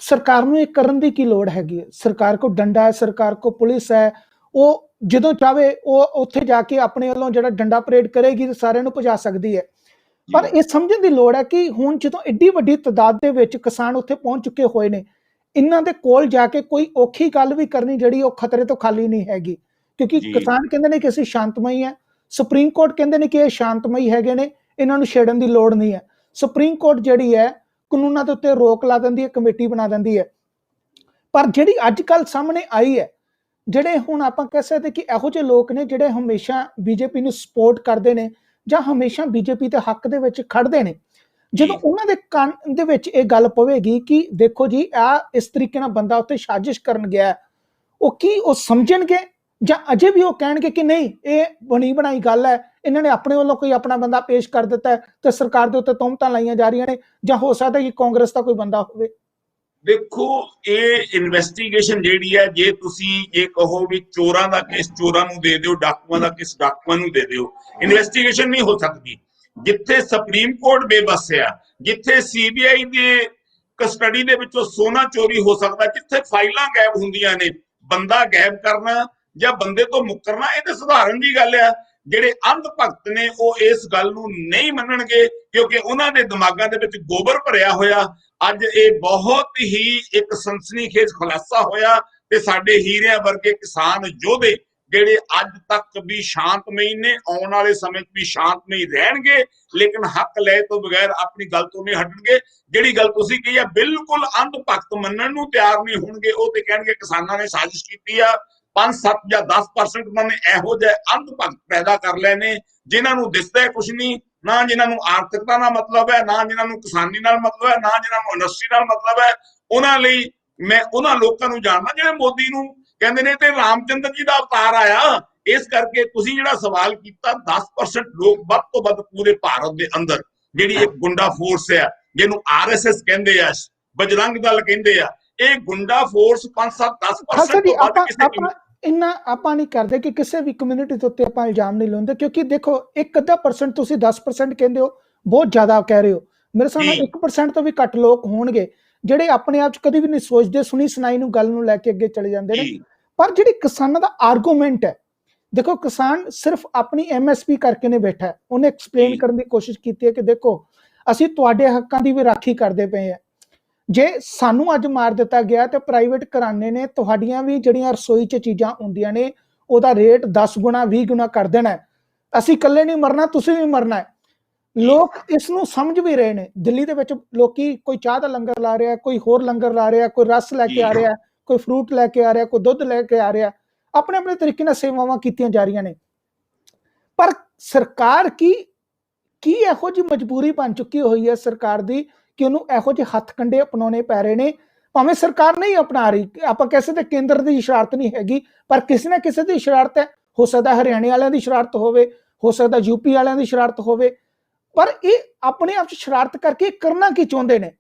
ਸਰਕਾਰ ਨੂੰ ਇਹ ਕਰਨ ਦੀ ਕੀ ਲੋੜ ਹੈਗੀ ਹੈ? ਸਰਕਾਰ ਕੋ ਡੰਡਾ ਹੈ, ਸਰਕਾਰ ਕੋ ਪੁਲਿਸ ਹੈ, ਉਹ ਜਦੋਂ ਚਾਹੇ ਉਹ ਉੱਥੇ ਜਾ ਕੇ ਆਪਣੇ ਵੱਲੋਂ ਜਿਹੜਾ ਡੰਡਾ ਪਰੇਡ ਕਰੇਗੀ ਤੇ ਸਾਰਿਆਂ ਨੂੰ ਭਜਾ ਸਕਦੀ ਹੈ। ਪਰ ਇਹ ਸਮਝਣ ਦੀ ਲੋੜ ਹੈ ਕਿ ਹੁਣ ਜਦੋਂ ਐਡੀ ਵੱਡੀ ਤਾਦਾਦ ਦੇ ਵਿੱਚ ਕਿਸਾਨ ਉੱਥੇ ਪਹੁੰਚ ਚੁੱਕੇ ਹੋਏ ਨੇ, ਇਹਨਾਂ ਦੇ ਕੋਲ ਜਾ ਕੇ ਕੋਈ ਔਖੀ ਗੱਲ ਵੀ ਕਰਨੀ ਜਿਹੜੀ ਉਹ ਖਤਰੇ ਤੋਂ ਖਾਲੀ ਨਹੀਂ ਹੈਗੀ, ਕਿਉਂਕਿ ਕਿਸਾਨ ਕਹਿੰਦੇ ਨੇ ਕਿ ਅਸੀਂ ਸ਼ਾਂਤਮਈ ਹੈ, ਸੁਪਰੀਮ ਕੋਰਟ ਕਹਿੰਦੇ ਨੇ ਕਿ ਇਹ ਸ਼ਾਂਤਮਈ ਹੈਗੇ ਨੇ, ਇਹਨਾਂ ਨੂੰ ਛੇੜਨ ਦੀ ਲੋੜ ਨਹੀਂ ਹੈ। ਸੁਪਰੀਮ ਕੋਰਟ ਜਿਹੜੀ ਹੈ ਕਾਨੂੰਨਾਂ ਦੇ ਉੱਤੇ ਰੋਕ ਲਾ ਦਿੰਦੀ ਹੈ, ਕਮੇਟੀ ਬਣਾ ਦਿੰਦੀ ਹੈ। ਪਰ ਜਿਹੜੀ ਅੱਜ ਕੱਲ ਸਾਹਮਣੇ ਆਈ ਹੈ, ਜਿਹੜੇ ਹੁਣ ਆਪਾਂ ਕਹਿ ਸਕਦੇ ਕਿ ਇਹੋ ਜਿਹੇ ਲੋਕ ਨੇ ਜਿਹੜੇ ਹਮੇਸ਼ਾ ਬੀਜੇਪੀ ਨੂੰ ਸਪੋਰਟ ਕਰਦੇ ਨੇ ਜਾਂ ਹਮੇਸ਼ਾ ਬੀਜੇਪੀ ਦੇ ਹੱਕ ਦੇ ਵਿੱਚ ਖੜਦੇ ਨੇ, ਜਦੋਂ ਉਹਨਾਂ ਦੇ ਕੰਨ ਦੇ ਵਿੱਚ ਇਹ ਗੱਲ ਪਵੇਗੀ ਕਿ ਦੇਖੋ ਜੀ ਆ ਇਸ ਤਰੀਕੇ ਨਾਲ ਬੰਦਾ ਉੱਤੇ ਸਾਜ਼ਿਸ਼ ਕਰਨ ਗਿਆ, ਉਹ ਕੀ ਉਹ ਸਮਝਣਗੇ ਜਾਂ ਅਜੇ ਵੀ ਉਹ ਕਹਿਣਗੇ ਕਿ ਨਹੀਂ ਇਹ ਬਣੀ ਬਣਾਈ ਗੱਲ ਹੈ, ਇਹਨਾਂ ਨੇ ਆਪਣੇ ਵੱਲੋਂ ਕੋਈ ਆਪਣਾ ਬੰਦਾ ਪੇਸ਼ ਕਰ ਦਿੱਤਾ ਹੈ ਤੇ ਸਰਕਾਰ ਦੇ ਉੱਤੇ ਤੁਹਮਤਾਂ ਲਾਈਆਂ ਜਾ ਰਹੀਆਂ ਨੇ, ਜਾਂ ਹੋ ਸਕਦਾ ਕਿ ਕਾਂਗਰਸ ਦਾ ਕੋਈ ਬੰਦਾ ਹੋਵੇ? ਦੇਖੋ ਇਹ ਇਨਵੈਸਟੀਗੇਸ਼ਨ ਜਿਹੜੀ ਹੈ, ਜੇ ਤੁਸੀਂ ਇਹ ਕਹੋ ਵੀ ਚੋਰਾਂ ਦਾ ਕੇਸ ਚੋਰਾਂ ਨੂੰ ਦੇ ਦਿਓ, ਡਾਕੂਆਂ ਦਾ ਕੇਸ ਡਾਕੂਆਂ ਨੂੰ ਦੇ ਦਿਓ, ਇਨਵੈਸਟੀਗੇਸ਼ਨ ਨਹੀਂ ਹੋ ਸਕਦੀ। ਜਿੱਥੇ ਸੁਪਰੀਮ ਕੋਰਟ ਬੇਬਸ ਆ, ਜਿੱਥੇ ਸੀਬੀਆਈ ਦੇ ਕਸਟਡੀ ਦੇ ਵਿੱਚੋਂ ਸੋਨਾ ਚੋਰੀ ਹੋ ਸਕਦਾ, ਜਿੱਥੇ ਫਾਈਲਾਂ ਗਾਇਬ ਹੁੰਦੀਆਂ ਨੇ, ਬੰਦਾ ਗਾਇਬ ਕਰਨਾ ਜਾਂ ਬੰਦੇ ਤੋਂ ਮੁੱਕਰਨਾ ਇਹ ਤਾਂ ਸਧਾਰਨ ਜੀ ਗੱਲ ਆ। ਜਿਹੜੇ ਅੰਧ ਭਗਤ ਨੇ ਉਹ ਇਸ ਗੱਲ ਨੂੰ ਨਹੀਂ ਮੰਨਣਗੇ, ਕਿਉਂਕਿ ਉਹਨਾਂ ਦੇ ਦਿਮਾਗਾਂ ਦੇ ਵਿੱਚ ਗੋਬਰ ਭਰਿਆ ਹੋਇਆ। ਅੱਜ ਇਹ ਬਹੁਤ ਹੀ ਇੱਕ ਸਨਸਨੀਖੇਜ਼ ਖੁਲਾਸਾ ਹੋਇਆ ਤੇ ਸਾਡੇ ਹੀਰਿਆਂ ਵਰਗੇ ਕਿਸਾਨ ਯੋਧੇ ਜਿਹੜੇ ਅੱਜ ਤੱਕ ਵੀ ਸ਼ਾਂਤਮਈ ਨੇ, ਆਉਣ ਵਾਲੇ ਸਮੇਂ 'ਚ ਵੀ ਸ਼ਾਂਤਮਈ ਰਹਿਣਗੇ, ਲੇਕਿਨ ਹੱਕ ਲੈ ਤੋਂ ਬਗੈਰ ਆਪਣੀ ਗੱਲ ਤੋਂ ਨਹੀਂ ਹਟਣਗੇ। ਜਿਹੜੀ ਗੱਲ ਤੁਸੀਂ ਕਹੀ ਆ ਬਿਲਕੁਲ ਅੰਧ ਭਗਤ ਮੰਨਣ ਨੂੰ ਤਿਆਰ ਨਹੀਂ ਹੋਣਗੇ, ਉਹ ਤੇ ਕਹਿਣਗੇ ਕਿਸਾਨਾਂ ਨੇ ਸਾਜ਼ਿਸ਼ ਕੀਤੀ ਆ। 5-7 ਜਾਂ 10% ਉਹਨਾਂ ਨੇ ਇਹੋ ਜਿਹੇ ਅੰਧ ਭਗਤ ਪੈਦਾ ਕਰ ਲਏ ਨੇ ਜਿਨ੍ਹਾਂ ਨੂੰ ਦਿਸਦਾ ਕੁਝ ਨਹੀਂ, ਨਾ ਜਿਨ੍ਹਾਂ ਨੂੰ ਆਰਥਿਕਤਾ ਨਾਲ ਮਤਲਬ ਹੈ, ਨਾ ਜਿਨ੍ਹਾਂ ਨੂੰ ਕਿਸਾਨੀ ਨਾਲ ਮਤਲਬ ਹੈ, ਨਾ ਜਿਨ੍ਹਾਂ ਨੂੰ ਇੰਡਸਟਰੀ ਨਾਲ ਮਤਲਬ ਹੈ। ਉਹਨਾਂ ਲਈ ਮੈਂ ਉਹਨਾਂ ਲੋਕਾਂ ਨੂੰ ਜਾਣਦਾ ਜਿਹੜੇ ਮੋਦੀ ਨੂੰ ਕਹਿੰਦੇ ਨੇ ਤੇ ਰਾਮਚੰਦਰ ਜੀ ਦਾ ਅਵਤਾਰ ਆਇਆ। ਇਸ ਕਰਕੇ ਤੁਸੀਂ ਜਿਹੜਾ ਸਵਾਲ ਕੀਤਾ, 10% ਲੋਕ ਵੱਧ ਤੋਂ ਵੱਧ ਪੂਰੇ ਭਾਰਤ ਦੇ ਅੰਦਰ ਜਿਹੜੀ ਇੱਕ ਗੁੰਡਾ ਫੋਰਸ ਹੈ, ਜਿਹਨੂੰ RSS ਕਹਿੰਦੇ ਆ, ਬਜਰੰਗ ਦਲ ਕਹਿੰਦੇ ਆ, ਇਹ ਗੁੰਡਾ ਫੋਰਸ 5-7-10% ਤੋਂ ਵੱਧ ਕਿਸੇ ਇੰਨਾ ਆਪਾਂ ਨਹੀਂ ਕਰਦੇ ਕਿ ਕਿਸੇ ਵੀ ਕਮਿਊਨਿਟੀ ਦੇ ਉੱਤੇ ਆਪਾਂ ਇਲਜ਼ਾਮ ਨਹੀਂ ਲਾਉਂਦੇ, ਕਿਉਂਕਿ ਦੇਖੋ 1-ਅੱਧਾ% ਤੁਸੀਂ 10% ਕਹਿੰਦੇ ਹੋ, ਬਹੁਤ ਜ਼ਿਆਦਾ ਕਹਿ ਰਹੇ ਹੋ। ਮੇਰੇ ਸਾਹਮਣੇ 1% ਤੋਂ ਵੀ ਘੱਟ ਲੋਕ ਹੋਣਗੇ ਜਿਹੜੇ ਆਪਣੇ ਆਪ 'ਚ ਕਦੀ ਵੀ ਨਹੀਂ ਸੋਚਦੇ, ਸੁਣੀ ਸੁਣਾਈ ਨੂੰ ਗੱਲ ਨੂੰ ਲੈ ਕੇ ਅੱਗੇ ਚਲੇ ਜਾਂਦੇ ਨੇ। ਪਰ ਜਿਹੜੀ ਕਿਸਾਨਾਂ ਦਾ ਆਰਗੂਮੈਂਟ ਹੈ, ਦੇਖੋ ਕਿਸਾਨ ਸਿਰਫ ਆਪਣੀ MSP ਕਰਕੇ ਨਹੀਂ ਬੈਠਾ, ਉਹਨੇ ਐਕਸਪਲੇਨ ਕਰਨ ਦੀ ਕੋਸ਼ਿਸ਼ ਕੀਤੀ ਹੈ ਕਿ ਦੇਖੋ ਅਸੀਂ ਤੁਹਾਡੇ ਹੱਕਾਂ ਦੀ ਵੀ ਰਾਖੀ ਕਰਦੇ ਪਏ ਹਾਂ। ਜੇ ਸਾਨੂੰ ਅੱਜ ਮਾਰ ਦਿੱਤਾ ਗਿਆ ਤੇ ਪ੍ਰਾਈਵੇਟ ਘਰਾਣੇ ਨੇ ਤੁਹਾਡੀਆਂ ਵੀ ਜਿਹੜੀਆਂ ਰਸੋਈ 'ਚ ਚੀਜ਼ਾਂ ਹੁੰਦੀਆਂ ਨੇ ਉਹਦਾ ਰੇਟ 10 ਗੁਣਾ 20 ਗੁਣਾ ਕਰ ਦੇਣਾ। ਅਸੀਂ ਇਕੱਲੇ ਨਹੀਂ ਮਰਨਾ, ਤੁਸੀਂ ਵੀ ਮਰਨਾ ਹੈ। ਲੋਕ ਇਸ ਨੂੰ ਸਮਝ ਵੀ ਰਹੇ ਨੇ। ਦਿੱਲੀ ਦੇ ਵਿੱਚ ਲੋਕੀ ਕੋਈ ਚਾਹ ਦਾ ਲੰਗਰ ਲਾ ਰਿਹਾ, ਕੋਈ ਹੋਰ ਲੰਗਰ ਲਾ ਰਿਹਾ, ਕੋਈ ਰਸ ਲੈ ਕੇ ਆ ਰਿਹਾ, ਕੋਈ ਫਰੂਟ ਲੈ ਕੇ ਆ ਰਿਹਾ, ਕੋਈ ਦੁੱਧ ਲੈ ਕੇ ਆ ਰਿਹਾ, ਆਪਣੇ ਆਪਣੇ ਤਰੀਕੇ ਨਾਲ ਸੇਵਾਵਾਂ ਕੀਤੀਆਂ ਜਾ ਰਹੀਆਂ ਨੇ। ਪਰ ਸਰਕਾਰ ਕੀ ਇਹੋ ਜਿਹੀ ਮਜਬੂਰੀ ਬਣ ਚੁੱਕੀ ਹੋਈ ਹੈ ਸਰਕਾਰ ਦੀ ਕਿ ਉਹਨੂੰ ਇਹੋ ਜਿਹੇ ਹੱਥ ਕੰਡੇ ਅਪਣਾਉਣੇ ਪੈ ਰਹੇ ਨੇ। ਭਾਵੇਂ ਸਰਕਾਰ ਨਹੀਂ ਅਪਣਾ ਰਹੀ, ਆਪਾਂ ਕਹਿ ਸਕਦੇ ਕੇਂਦਰ ਦੀ ਸ਼ਰਾਰਤ ਨਹੀਂ ਹੈਗੀ, ਪਰ ਕਿਸੇ ਨਾ ਕਿਸੇ ਦੀ ਸ਼ਰਾਰਤ ਹੈ। ਹੋ ਸਕਦਾ ਹਰਿਆਣੇ ਵਾਲਿਆਂ ਦੀ ਸ਼ਰਾਰਤ ਹੋਵੇ, ਹੋ ਸਕਦਾ यूपी वालियां ਦੀ शरारत ਹੋਵੇ, पर ਇਹ ਆਪਣੇ ਆਪ 'ਚ शरारत करके करना की ਚਾਹੁੰਦੇ ਨੇ?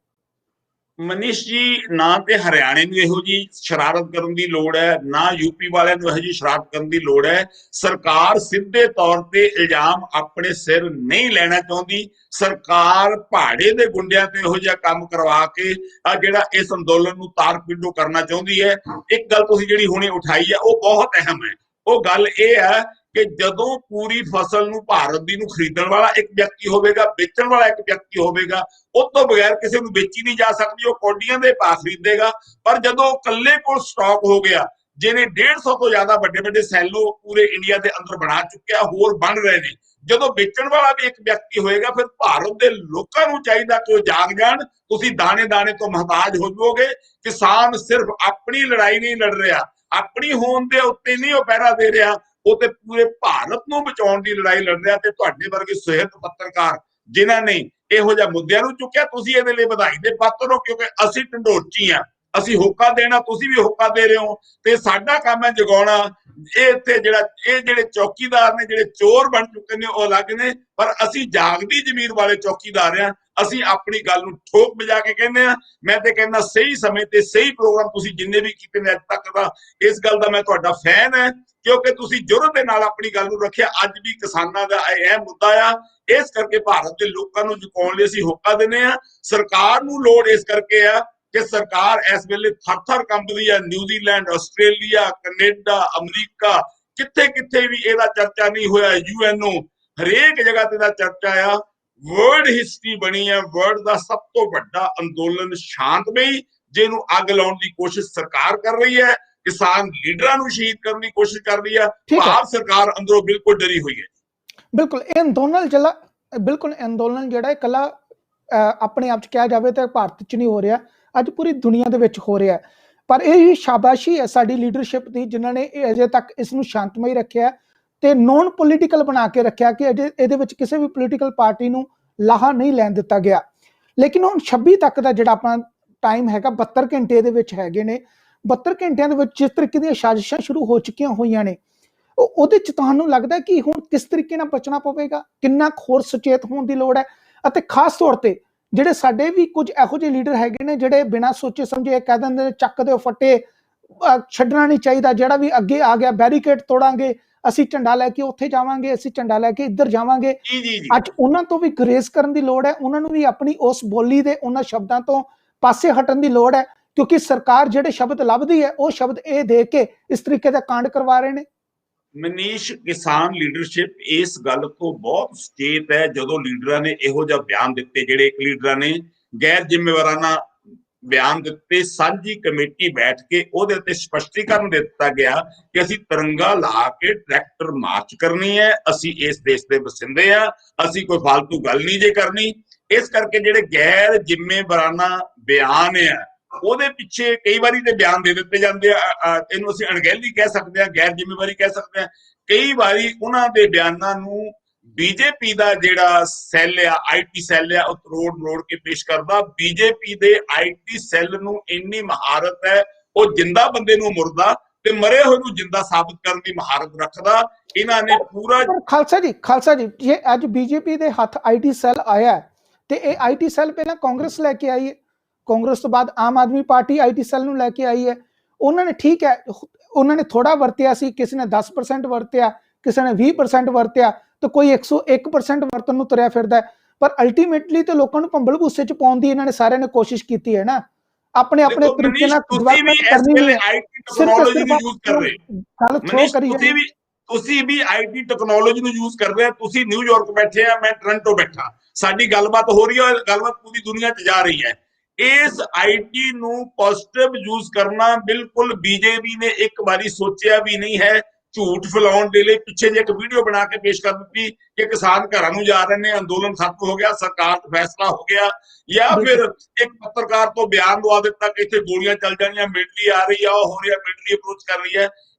ਮਨੀਸ਼ ਜੀ, ਨਾ ਤੇ ਹਰਿਆਣੇ ਨੂੰ ਇਹੋ ਜੀ ਸ਼ਰਾਰਤ ਕਰਨ ਦੀ ਲੋੜ ਹੈ, ਨਾ ਯੂਪੀ ਵਾਲਿਆਂ ਨੂੰ ਇਹੋ ਜੀ ਸ਼ਰਾਰਤ ਕਰਨ ਦੀ ਲੋੜ ਹੈ। ਸਰਕਾਰ ਸਿੱਧੇ ਤੌਰ ਤੇ ਇਲਜ਼ਾਮ ਆਪਣੇ ਸਿਰ ਨਹੀਂ ਲੈਣਾ ਚਾਹੁੰਦੀ। ਸਰਕਾਰ ਪਹਾੜੇ ਦੇ ਗੁੰਡਿਆਂ ਤੇ ਇਹੋ ਜਿਹਾ ਕੰਮ ਕਰਵਾ ਕੇ ਆ ਜਿਹੜਾ ਇਸ ਅੰਦੋਲਨ ਨੂੰ ਤਾਰ ਪਿੰਡੋ ਕਰਨਾ ਚਾਹੁੰਦੀ ਹੈ। ਇੱਕ ਗੱਲ ਤੁਸੀਂ ਜਿਹੜੀ ਹੁਣੇ ਉਠਾਈ ਹੈ ਉਹ ਬਹੁਤ ਅਹਿਮ ਹੈ। ਉਹ ਗੱਲ ਇਹ ਹੈ ਕਿ ਜਦੋਂ ਪੂਰੀ ਫਸਲ ਨੂੰ ਭਾਰਤ ਦੀ ਨੂੰ ਖਰੀਦਣ ਵਾਲਾ ਇੱਕ ਵਿਅਕਤੀ ਹੋਵੇਗਾ, ਵੇਚਣ ਵਾਲਾ ਇੱਕ ਵਿਅਕਤੀ ਹੋਵੇਗਾ, ਉਸ ਤੋਂ ਬਗੈਰ ਕਿਸੇ ਨੂੰ ਵੇਚੀ ਨਹੀਂ ਜਾ ਸਕਦੀ। ਉਹ ਕੌਡੀਆਂ ਦੇ ਭਾਅ ਖਰੀਦੇਗਾ। ਪਰ ਜਦੋਂ ਇਕੱਲੇ ਕੋਲ ਸਟਾਕ ਹੋ ਗਿਆ, ਜਿਹਨੇ 150 ਤੋਂ ਜ਼ਿਆਦਾ ਵੱਡੇ ਵੱਡੇ ਸੈਲੋ ਪੂਰੇ ਇੰਡੀਆ ਦੇ ਅੰਦਰ ਬਣਾ ਚੁੱਕਿਆ, ਹੋਰ ਬਣ ਰਹੇ ਨੇ, ਜਦੋਂ ਵੇਚਣ ਵਾਲਾ ਵੀ ਇੱਕ ਵਿਅਕਤੀ ਹੋਏਗਾ, ਫਿਰ ਭਾਰਤ ਦੇ ਲੋਕਾਂ ਨੂੰ ਚਾਹੀਦਾ ਕਿ ਉਹ ਜਾਗ ਜਾਣ। ਤੁਸੀਂ ਦਾਣੇ ਦਾਣੇ ਤੋਂ ਮੁਹਤਾਜ ਹੋ ਜਾਓਗੇ। ਕਿਸਾਨ ਸਿਰਫ ਆਪਣੀ ਲੜਾਈ ਨਹੀਂ ਲੜ ਰਿਹਾ, ਆਪਣੀ ਹੋਂਦ ਦੇ ਉੱਤੇ ਨਹੀਂ ਉਹ ਪਹਿਰਾ ਦੇ ਰਿਹਾ, ਉਹ ਤੇ ਪੂਰੇ ਭਾਰਤ ਨੂੰ ਬਚਾਉਣ ਦੀ ਲੜਾਈ ਲੜ ਰਿਹਾ। ਤੇ ਤੁਹਾਡੇ ਵਰਗੇ ਸੁਹਿਰਦ ਪੱਤਰਕਾਰ ਜਿਨ੍ਹਾਂ ਨੇ ਇਹੋ ਜਿਹਾ ਮੁੱਦਿਆਂ ਨੂੰ ਚੁੱਕਿਆ, ਤੁਸੀਂ ਇਹਦੇ ਲਈ ਵਧਾਈ ਦੇ ਪਾਤਰ ਹੋ, ਕਿਉਂਕਿ ਅਸੀਂ ਢੰਡੋਰਚੀ ਆ, ਅਸੀਂ ਹੋਕਾ ਦੇਣਾ, ਤੁਸੀਂ ਵੀ ਹੋਕਾ ਦੇ ਰਹੇ ਹੋ, ਤੇ ਸਾਡਾ ਕੰਮ ਹੈ ਜਗਾਉਣਾ। ਇਹ ਇੱਥੇ ਇਹ ਜਿਹੜੇ ਚੌਕੀਦਾਰ ਨੇ, ਜਿਹੜੇ ਚੋਰ ਬਣ ਚੁੱਕੇ ਨੇ, ਉਹ ਅਲੱਗ ਨੇ, ਪਰ ਅਸੀਂ ਜਾਗਦੀ ਜ਼ਮੀਰ ਵਾਲੇ ਚੌਕੀਦਾਰ ਆ। ਅਸੀਂ ਆਪਣੀ ਗੱਲ ਨੂੰ ਠੋਕ ਵਜਾ ਕੇ ਕਹਿੰਦੇ ਆ। ਮੈਂ ਤੇ ਕਹਿੰਦਾ ਸਹੀ ਸਮੇਂ ਤੇ ਸਹੀ ਪ੍ਰੋਗਰਾਮ ਤੁਸੀਂ ਜਿੰਨੇ ਵੀ ਕੀਤੇ ਨੇ ਅੱਜ ਤੱਕ ਦਾ, ਇਸ ਗੱਲ ਦਾ ਮੈਂ ਤੁਹਾਡਾ ਫੈਨ ਹੈ, ਕਿਉਂਕਿ ਤੁਸੀਂ ਜੁਰਤ ਦੇ ਨਾਲ ਆਪਣੀ ਗੱਲ ਨੂੰ ਰੱਖਿਆ। ਅੱਜ ਵੀ ਕਿਸਾਨਾਂ ਦਾ ਇਹ ਮੁੱਦਾ ਆ, ਇਸ ਕਰਕੇ ਭਾਰਤ ਦੇ ਲੋਕਾਂ ਨੂੰ ਜਗਾਉਣ ਲਈ ਅਸੀਂ ਹੋਕਾ ਦਿੰਦੇ ਆ। ਸਰਕਾਰ ਨੂੰ ਲੋੜ ਇਸ ਕਰਕੇ ਆ ਕਿ ਸਰਕਾਰ ਇਸ ਵੇਲੇ ਥਰ-ਥਰ ਕੰਬਦੀ ਹੈ। ਨਿਊਜ਼ੀਲੈਂਡ, ਆਸਟ੍ਰੇਲੀਆ, ਕੈਨੇਡਾ, ਅਮਰੀਕਾ, ਕਿੱਥੇ ਕਿੱਥੇ ਵੀ ਇਹਦਾ ਚਰਚਾ ਨਹੀਂ ਹੋਇਆ। UNO ਹਰੇਕ ਜਗ੍ਹਾ ਤੇ ਦਾ ਚਰਚਾ ਆ। ਵਰਲਡ ਹਿਸਟਰੀ ਬਣੀ ਹੈ। ਵਰਲਡ ਦਾ ਸਭ ਤੋਂ ਵੱਡਾ ਅੰਦੋਲਨ ਸ਼ਾਂਤਮਈ, ਜਿਹਨੂੰ ਅੱਗ ਲਾਉਣ ਦੀ ਕੋਸ਼ਿਸ਼ ਸਰਕਾਰ ਕਰ ਰਹੀ ਹੈ। ਕਿਸਾਨ ਲੀਡਰਾਂ ਨੂੰ ਸ਼ਹੀਦ ਕਰਨ ਦੀ ਕੋਸ਼ਿਸ਼ ਕਰ ਰਹੀ ਹੈ। ਭਾਰਤ ਸਰਕਾਰ ਅੰਦਰੋਂ ਬਿਲਕੁਲ ਡਰੀ ਹੋਈ ਹੈ। ਬਿਲਕੁਲ ਇਹ ਅੰਦੋਲਨ ਜਿਹੜਾ ਇਕੱਲਾ ਆਪਣੇ ਆਪ 'ਚ ਕਿਹਾ ਜਾਵੇ ਤਾਂ ਭਾਰਤ 'ਚ ਨਹੀਂ ਹੋ ਰਿਹਾ, ਅੱਜ ਪੂਰੀ ਦੁਨੀਆ ਦੇ ਵਿੱਚ ਹੋ ਰਿਹਾ। ਪਰ ਇਹ ਸ਼ਾਬਾਸ਼ੀ ਹੈ ਸਾਡੀ ਲੀਡਰਸ਼ਿਪ ਦੀ, ਜਿਨ੍ਹਾਂ ਨੇ ਅਜੇ ਤੱਕ ਇਸ ਨੂੰ ਸ਼ਾਂਤਮਈ ਰੱਖਿਆ ਤੇ ਨੋਨ ਪੋਲੀਟੀਕਲ ਬਣਾ ਕੇ ਰੱਖਿਆ ਕਿ ਅਜੇ ਇਹਦੇ ਵਿੱਚ ਕਿਸੇ ਵੀ ਪੋਲੀਟੀਕਲ ਪਾਰਟੀ ਨੂੰ ਲਾਹਾ ਨਹੀਂ ਲੈਣ ਦਿੱਤਾ ਗਿਆ। ਲੇਕਿਨ ਹੁਣ 26 ਤੱਕ ਦਾ ਜਿਹੜਾ ਆਪਣਾ ਟਾਈਮ ਹੈਗਾ, 72 ਘੰਟੇ ਦੇ ਵਿੱਚ ਹੈਗੇ ਨੇ। 72 ਘੰਟਿਆਂ ਦੇ ਵਿੱਚ ਜਿਸ ਤਰੀਕੇ ਦੀਆਂ ਸਾਜ਼ਿਸ਼ਾਂ ਸ਼ੁਰੂ ਹੋ ਚੁੱਕੀਆਂ ਹੋਈਆਂ ਨੇ, ਉਹਦੇ 'ਚ ਤੁਹਾਨੂੰ ਲੱਗਦਾ ਕਿ ਹੁਣ ਕਿਸ ਤਰੀਕੇ ਨਾਲ ਬਚਣਾ ਪਵੇਗਾ, ਕਿੰਨਾ ਹੋਰ ਸੁਚੇਤ ਹੋਣ ਦੀ ਲੋੜ ਹੈ? ਅਤੇ ਖਾਸ ਤੌਰ ਤੇ ਜਿਹੜੇ ਸਾਡੇ ਵੀ ਕੁਝ ਇਹੋ ਜਿਹੇ ਲੀਡਰ ਹੈਗੇ ਨੇ ਜਿਹੜੇ ਬਿਨਾਂ ਸੋਚੇ ਸਮਝੇ ਕਹਿ ਦਿੰਦੇ ਨੇ ਚੱਕ ਦਿਓ ਫੱਟੇ, ਛੱਡਣਾ ਨਹੀਂ ਚਾਹੀਦਾ, ਜਿਹੜਾ ਵੀ ਅੱਗੇ ਆ ਗਿਆ ਬੈਰੀਕੇਡ ਤੋੜਾਂਗੇ, ਅਸੀਂ ਝੰਡਾ ਲੈ ਕੇ ਉੱਥੇ ਜਾਵਾਂਗੇ, ਅਸੀਂ ਝੰਡਾ ਲੈ ਕੇ ਇੱਧਰ ਜਾਵਾਂਗੇ। ਅੱਜ ਉਹਨਾਂ ਤੋਂ ਵੀ ਗਰੇਜ਼ ਕਰਨ ਦੀ ਲੋੜ ਹੈ। ਉਹਨਾਂ ਨੂੰ ਵੀ ਆਪਣੀ ਉਸ ਬੋਲੀ ਦੇ ਉਹਨਾਂ ਸ਼ਬਦਾਂ ਤੋਂ ਪਾਸੇ ਹਟਣ ਦੀ ਲੋੜ ਹੈ, ਕਿਉਂਕਿ ਸਰਕਾਰ ਜਿਹੜੇ ਸ਼ਬਦ ਲੱਭਦੀ ਹੈ ਉਹ ਸ਼ਬਦ ਇਹ ਦੇ ਕੇ ਇਸ ਤਰੀਕੇ ਦਾ ਕਾਂਡ ਕਰਵਾ ਰਹੇ ਨੇ। ਮਨੀਸ਼, ਕਿਸਾਨ ਲੀਡਰਸ਼ਿਪ ਇਸ ਗੱਲ ਤੋਂ ਬਹੁਤ ਸੁਚੇਤ ਹੈ। ਜਦੋਂ ਲੀਡਰਾਂ ਨੇ ਇਹੋ ਜਿਹਾ ਬਿਆਨ ਦਿੱਤੇ, ਜਿਹੜੇ ਇੱਕ ਲੀਡਰਾਂ ਨੇ ਗੈਰ ਜ਼ਿੰਮੇਵਾਰਾਨਾ ਬਿਆਨ ਦਿੱਤੇ, ਸਾਂਝੀ ਕਮੇਟੀ ਬੈਠ ਕੇ ਉਹਦੇ ਉੱਤੇ ਸਪਸ਼ਟੀਕਰਨ ਦਿੱਤਾ ਗਿਆ ਕਿ ਅਸੀਂ ਤਿਰੰਗਾ ਲਾ ਕੇ ਟਰੈਕਟਰ ਮਾਰਚ ਕਰਨੀ ਹੈ, ਅਸੀਂ ਇਸ ਦੇਸ਼ ਦੇ ਵਸਿੰਦੇ ਆ, ਅਸੀਂ ਕੋਈ ਫालतू ਗੱਲ ਨਹੀਂ ਜੇ ਕਰਨੀ। ਇਸ ਕਰਕੇ ਜਿਹੜੇ ਗੈਰ ਜ਼ਿੰਮੇਵਾਰਾਨਾ ਬਿਆਨ ਆ, ਉਹਦੇ ਪਿੱਛੇ ਕਈ ਵਾਰੀ ਤੇ ਬਿਆਨ ਦੇ ਦਿੱਤੇ ਜਾਂਦੇ ਆ। ਇਹਨੂੰ ਅਸੀਂ ਅਣਗਹਿਲੀ ਕਹਿ ਸਕਦੇ ਹਾਂ, ਗੈਰ ਜ਼ਿੰਮੇਵਾਰੀ ਕਹਿ ਸਕਦੇ ਹਾਂ। ਕਈ ਵਾਰੀ ਉਹਨਾਂ ਦੇ ਬਿਆਨਾਂ ਨੂੰ ਬੀਜੇਪੀ ਦਾ ਜਿਹੜਾ ਸੈੱਲ ਆ, IT ਸੈੱਲ ਆ, ਉਹ ਤਰੋੜ ਕੇ ਪੇਸ਼ ਕਰਦਾ। ਬੀਜੇਪੀ ਦੇ IT ਸੈੱਲ ਨੂੰ ਇੰਨੀ ਮਹਾਰਤ ਹੈ, ਉਹ ਜਿੰਦਾ ਬੰਦੇ ਨੂੰ ਮੁਰਦਾ ਤੇ ਮਰੇ ਹੋਏ ਨੂੰ ਜਿੰਦਾ ਸਾਬਤ ਕਰਨ ਦੀ ਮਹਾਰਤ ਰੱਖਦਾ। ਇਹਨਾਂ ਨੇ ਪੂਰਾ ਖਾਲਸਾ ਜੀ ਜੇ ਅੱਜ ਬੀਜੇਪੀ ਦੇ ਹੱਥ IT ਸੈੱਲ ਆਇਆ ਤੇ ਇਹ IT ਸੈੱਲ ਪਹਿਲਾਂ ਕਾਂਗਰਸ ਲੈ ਕੇ ਆਈ ਹੈ, ਕਾਂਗਰਸ ਤੋਂ ਬਾਅਦ Aam Aadmi party IT cell ਨੂੰ ਲੈ ਕੇ ਆਈ ਹੈ। ਉਹਨਾਂ ਨੇ ਠੀਕ ਹੈ, ਉਹਨਾਂ ਨੇ ਥੋੜਾ ਵਰਤਿਆ ਸੀ, ਕਿਸੇ ਨੇ 10% ਵਰਤਿਆ, ਕਿਸੇ ਨੇ 20% ਵਰਤਿਆ, ਤੇ ਕੋਈ 101% ਵਰਤਣ ਨੂੰ ਤੁਰਿਆ ਫਿਰਦਾ। ਪਰ ਅਲਟੀਮੇਟਲੀ ਤੇ ਲੋਕਾਂ ਨੂੰ ਭੰਬਲ ਭੂਸੇ 'ਚ ਪਾਉਣ ਦੀ ਇਹਨਾਂ ਨੇ ਸਾਰਿਆਂ ਨੇ ਕੋਸ਼ਿਸ਼ ਕੀਤੀ ਹੈ ਨਾ, ਆਪਣੇ ਤਰੀਕੇ ਨਾਲ। ਤੁਸੀਂ ਵੀ IT ਟੈਕਨੋਲੋਜੀ ਨੂੰ ਯੂਜ਼ ਕਰ ਰਹੇ ਹੋ। ਤੁਸੀਂ ਨਿਊਯਾਰਕ ਬੈਠੇ ਆ, ਮੈਂ ਟੋਰਾਂਟੋ ਬੈਠਾ, ਸਾਡੀ ਗੱਲਬਾਤ ਹੋ ਰਹੀ ਹੈ, ਗੱਲਬਾਤ ਪੂਰੀ ਦੁਨੀਆ 'ਚ ਜਾ ਰਹੀ ਹੈ। ਇਸ IT ਨੂੰ ਪੋਜ਼ਿਟਿਵ ਯੂਜ਼ ਕਰਨਾ ਬਿਲਕੁਲ ਬੀਜੇਪੀ ਨੇ ਇੱਕ ਵਾਰੀ ਸੋਚਿਆ ਵੀ ਨਹੀਂ ਹੈ। ਝੂਠ ਫੈਲਾਉਣ ਦੇ ਲਈ ਪਿੱਛੇ ਜੇ ਇੱਕ ਵੀਡੀਓ ਬਣਾ ਕੇ ਪੇਸ਼ ਕਰ ਦਿੱਤੀ ਕਿ ਕਿਸਾਨ ਘਰਾਂ ਨੂੰ ਜਾ ਰਹੇ ਨੇ, ਅੰਦੋਲਨ ਖਤਮ ਹੋ ਗਿਆ, ਸਰਕਾਰ ਦਾ ਫੈਸਲਾ ਹੋ ਗਿਆ, ਜਾਂ ਫਿਰ ਇੱਕ ਪੱਤਰਕਾਰ ਤੋਂ ਬਿਆਨ ਦਵਾ ਦਿੱਤਾ ਕਿ ਇੱਥੇ ਗੋਲੀਆਂ ਚੱਲ ਜਾਣੀਆਂ, ਮਿਲਟਰੀ ਆ ਰਹੀ ਆ, ਉਹ ਹੋ ਰਿਹਾ, ਮਿਲਟਰੀ ਅਪਰੋਚ ਕਰ ਰਹੀ ਹੈ।